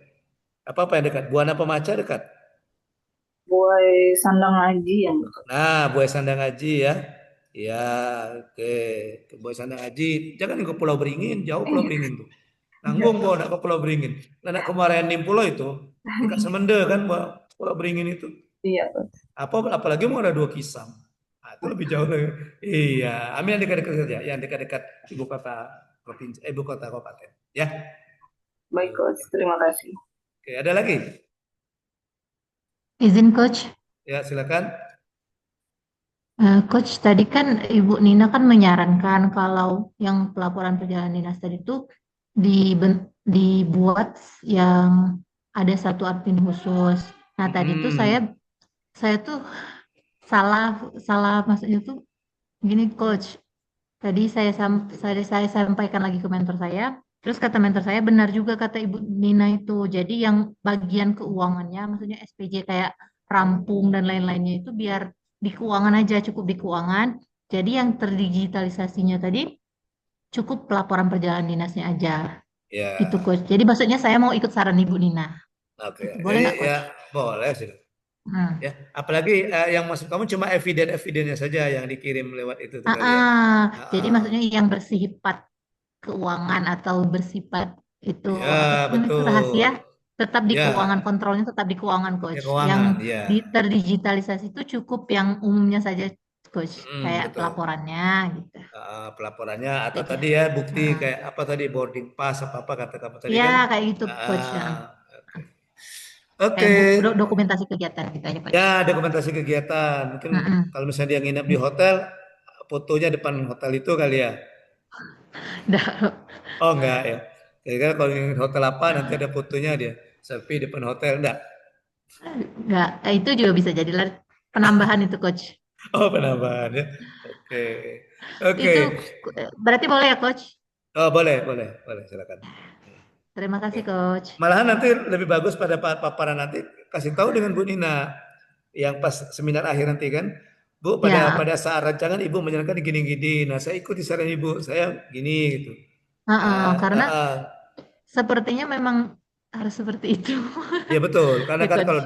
Apa yang dekat? Buana Pemaca dekat. Buai Sandang Aji yang dekat. Nah, Buai Sandang Aji ya. Ya, oke. Ke Buai Sandang Aji. Jangan ke Pulau Beringin, jauh Pulau Beringin tuh. Nanggung kok nak ke Pulau Beringin. Nak kemarin di pulau itu, dekat Semende kan Pulau Beringin itu. Iya, Coach. Apalagi mau ada 2 Kisam. Nah, itu lebih jauh lagi. Iya, ambil yang dekat-dekat saja, yang dekat-dekat ibu kota provinsi, ibu kota kabupaten, ya. Baik, Coach. Terima kasih. Oke, ada lagi? Izin Coach. Ya, silakan. Coach, tadi kan Ibu Nina kan menyarankan kalau yang pelaporan perjalanan dinas tadi itu dibuat yang ada satu admin khusus. Nah, tadi tuh Hmm. saya tuh salah maksudnya tuh gini coach. Tadi saya sampaikan lagi ke mentor saya. Terus kata mentor saya benar juga kata Ibu Nina itu. Jadi yang bagian keuangannya, maksudnya SPJ kayak rampung dan lain-lainnya itu biar di keuangan aja, cukup di keuangan. Jadi yang terdigitalisasinya tadi cukup pelaporan perjalanan dinasnya aja. Gitu Ya, coach. Jadi maksudnya saya mau ikut saran Ibu Nina. oke. Gitu. Boleh nggak Ya coach? boleh sih. Hmm. Ya, apalagi yang maksud kamu cuma eviden-evidennya saja yang dikirim lewat itu tuh Ah, kali ya. ah. Ah, Jadi ah. maksudnya yang bersifat keuangan atau bersifat itu Ya, apa sih namanya itu betul. rahasia tetap di Ya, keuangan, kontrolnya tetap di keuangan ya coach. Yang keuangan, ya. terdigitalisasi itu cukup yang umumnya saja coach, kayak Betul. pelaporannya gitu Pelaporannya atau aja. tadi ya bukti Heeh. kayak apa tadi boarding pass apa kata kamu tadi Ya kan? kayak gitu coach. Heeh. Oke. Oke. Kayak dokumentasi kegiatan gitu aja coach. Ya, dokumentasi kegiatan. Mungkin Heeh. kalau misalnya dia nginep di hotel, fotonya depan hotel itu kali ya. Dah. Oh enggak ya. Kira-kira kalau ingin hotel apa nanti ada fotonya dia. Selfie depan hotel enggak? Nggak, itu juga bisa jadi penambahan itu coach. Oh, penambahan ya. Oke. Oke. Itu berarti boleh ya coach? Oh, boleh, boleh, boleh, silakan. Terima kasih coach. Malahan nanti lebih bagus pada paparan nanti kasih tahu dengan Bu Nina yang pas seminar akhir nanti kan. Bu, Ya, pada saat rancangan Ibu menyarankan gini-gini. Nah, saya ikuti saran Ibu. Saya gini gitu. karena Ah. sepertinya memang harus seperti itu. Ya betul, karena Ya, kan coach. kalau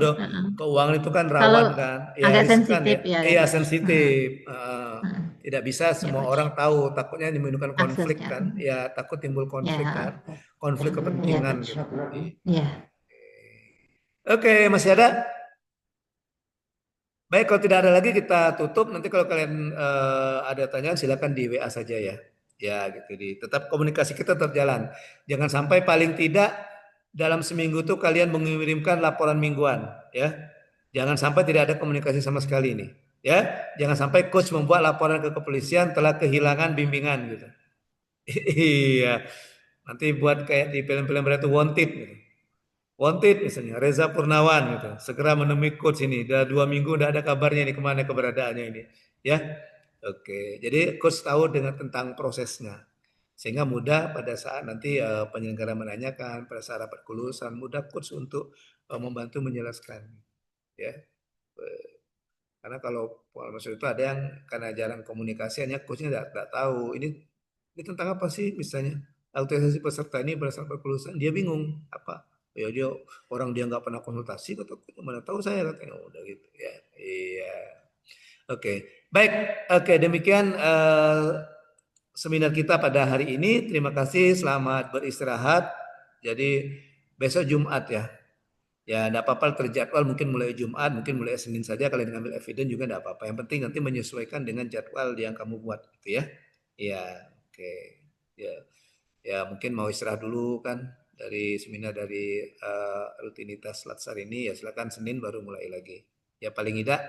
keuangan itu kan Kalau rawan kan, ya agak riskan sensitif ya, ya kan iya coach. sensitif. Tidak bisa Ya semua coach. orang tahu, takutnya menimbulkan konflik Aksesnya. kan, ya takut timbul konflik kan, Ya, konflik ya kepentingan coach. gitu. Ya. Oke, masih ada? Baik, kalau tidak ada lagi kita tutup. Nanti kalau kalian ada pertanyaan silakan di WA saja ya. Ya gitu. Tetap komunikasi kita tetap jalan. Jangan sampai paling tidak dalam seminggu tuh kalian mengirimkan laporan mingguan ya. Jangan sampai tidak ada komunikasi sama sekali ini. Ya, jangan sampai coach membuat laporan ke kepolisian telah kehilangan bimbingan gitu. Iya. Nanti buat kayak di film-film berat itu wanted gitu. Wanted misalnya Reza Purnawan gitu. Segera menemui coach ini. Udah 2 minggu udah ada kabarnya ini kemana keberadaannya ini. Ya. Oke. Jadi coach tahu dengan tentang prosesnya. Sehingga mudah pada saat nanti penyelenggara menanyakan, pada saat rapat kelulusan, mudah coach untuk membantu menjelaskan. Ya. Karena kalau maksud itu ada yang karena jarang komunikasi hanya coachnya tidak tahu ini tentang apa sih misalnya aktualisasi peserta ini berdasarkan kelulusan dia bingung apa ya dia orang dia nggak pernah konsultasi kata mana tahu saya katanya udah gitu ya iya oke baik oke demikian seminar kita pada hari ini terima kasih selamat beristirahat jadi besok Jumat ya. Ya, enggak apa-apa terjadwal mungkin mulai Jumat, mungkin mulai Senin saja kalian ngambil eviden juga enggak apa-apa. Yang penting nanti menyesuaikan dengan jadwal yang kamu buat gitu ya. Iya, oke. Ya, ya mungkin mau istirahat dulu kan dari seminar dari rutinitas Latsar ini ya silakan Senin baru mulai lagi. Ya paling tidak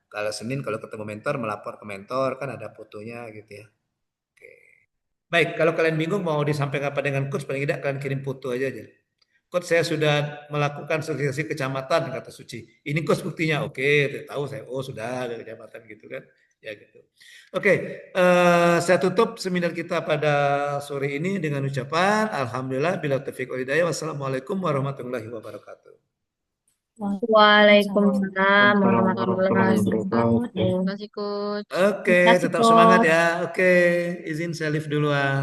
kalau Senin kalau ketemu mentor melapor ke mentor kan ada fotonya gitu ya. Oke. Baik, kalau kalian bingung mau disampaikan apa dengan coach paling tidak kalian kirim foto aja. Coach saya sudah melakukan sosialisasi kecamatan kata Suci. Ini coach buktinya. Oke, tahu saya. Oh sudah ada kecamatan gitu kan. Ya gitu. Oke, saya tutup seminar kita pada sore ini dengan ucapan Alhamdulillah bila taufiq wal hidayah. Wassalamualaikum warahmatullahi wabarakatuh. Waalaikumsalam warahmatullahi warahmatullahi wabarakatuh. wabarakatuh. Terima kasih, Coach. Oke, Terima kasih tetap semangat coach. ya. Oke, izin saya live duluan.